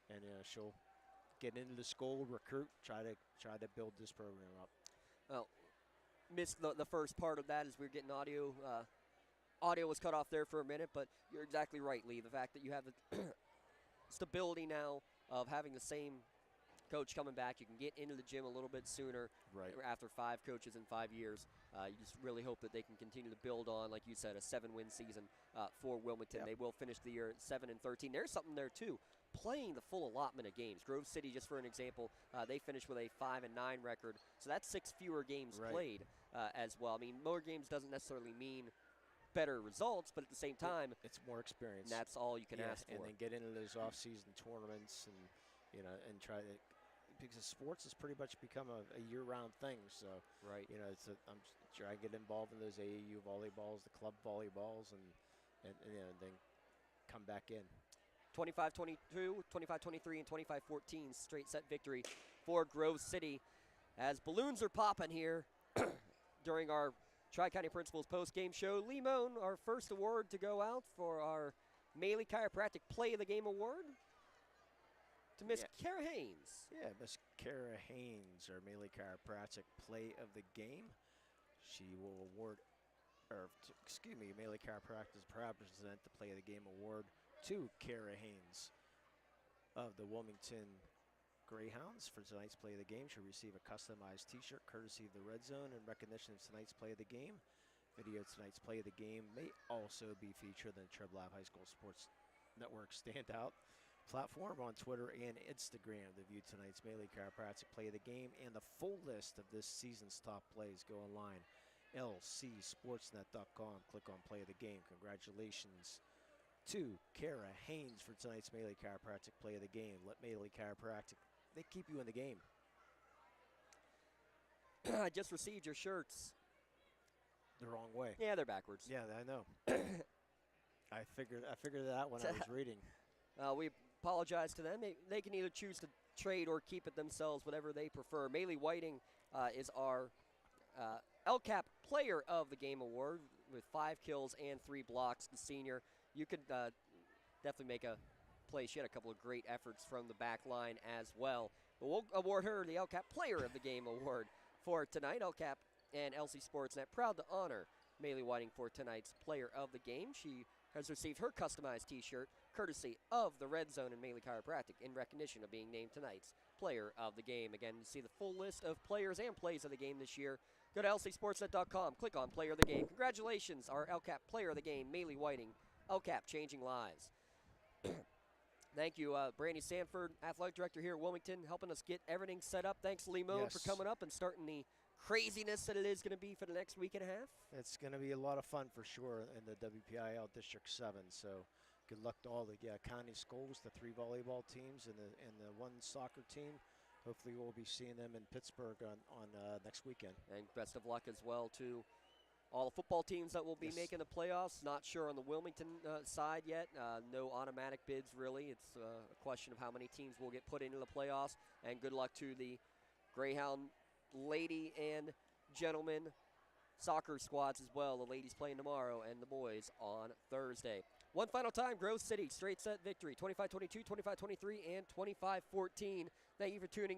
H: and she'll get into the school, recruit, try to build this program up.
B: Well, missed the first part of that as we were getting audio. Audio was cut off there for a minute, but you're exactly right, Lee. The fact that you have the stability now of having the same coach coming back, you can get into the gym a little bit sooner.
H: Right.
B: After 5 coaches in 5 years. You just really hope that they can continue to build on, like you said, a 7-win season for Wilmington.
H: Yep.
B: They will finish the year at 7-13. There's something there, too. Playing the full allotment of games. Grove City, just for an example, they finished with a 5-9 record. So that's 6 fewer games played as well. I mean, more games doesn't necessarily mean better results, but at the same time,
H: it's more experience.
B: And that's all you can ask for.
H: And then get into those off-season tournaments and try to, because sports has pretty much become a year-round thing. So I'm trying to get involved in those AAU volleyballs, the club volleyballs, and then come back in.
B: 25-22, 25-23, and 25-14 straight set victory for Grove City as balloons are popping here during our Tri-County Principals post-game show. Lee Moan, our first award to go out for our Maley Chiropractic Play of the Game Award to Miss Kara Haynes.
H: Yeah, Miss Kara Haynes, our Maley Chiropractic Play of the Game. She will award, Maley Chiropractic is proud to present the Play of the Game Award to Kara Haynes of the Wilmington Greyhounds for tonight's Play of the Game. She'll receive a customized t-shirt courtesy of the Red Zone in recognition of tonight's Play of the Game. Video of tonight's Play of the Game may also be featured in the Treble Ave High School Sports Network Standout platform on Twitter and Instagram. To view tonight's Maley Chiropractic Play of the Game and the full list of this season's top plays, go online, lcsportsnet.com, click on Play of the Game. Congratulations to Kara Haynes for tonight's Maley Chiropractic Play of the Game. Let Maley Chiropractic, they keep you in the game.
B: I just received your shirts.
H: The wrong way.
B: Yeah, they're backwards.
H: Yeah, I know. I figured that out when I was reading.
B: We apologize to them. They can either choose to trade or keep it themselves, whatever they prefer. Maley Whiting is our LCAP Player of the Game Award with 5 kills and 3 blocks. The senior, you could definitely make a play. She had a couple of great efforts from the back line as well. But we'll award her the LCAP Player of the Game award for tonight. LCAP and LC Sportsnet proud to honor Maylee Whiting for tonight's Player of the Game. She has received her customized T-shirt courtesy of the Red Zone and Maylee Chiropractic in recognition of being named tonight's Player of the Game. Again, to see the full list of players and plays of the game this year, go to lcsportsnet.com, click on Player of the Game. Congratulations, our LCAP Player of the Game, Maylee Whiting. LCAP, changing lives. Thank you, Brandy Sanford, Athletic Director here at Wilmington, helping us get everything set up. Thanks, Lee Moon, for coming up and starting the craziness that it is going to be for the next week and a half.
H: It's going to be a lot of fun for sure in the WPIAL District 7. So good luck to all the county schools, the 3 volleyball teams, and the 1 soccer team. Hopefully we'll be seeing them in Pittsburgh on next weekend.
B: And best of luck as well to all the football teams that will be making the playoffs. Not sure on the Wilmington side yet. No automatic bids, really. It's a question of how many teams will get put into the playoffs. And good luck to the Greyhound lady and gentlemen soccer squads as well. The ladies playing tomorrow and the boys on Thursday. One final time, Grove City, straight set victory, 25-22, 25-23, and 25-14. Thank you for tuning in.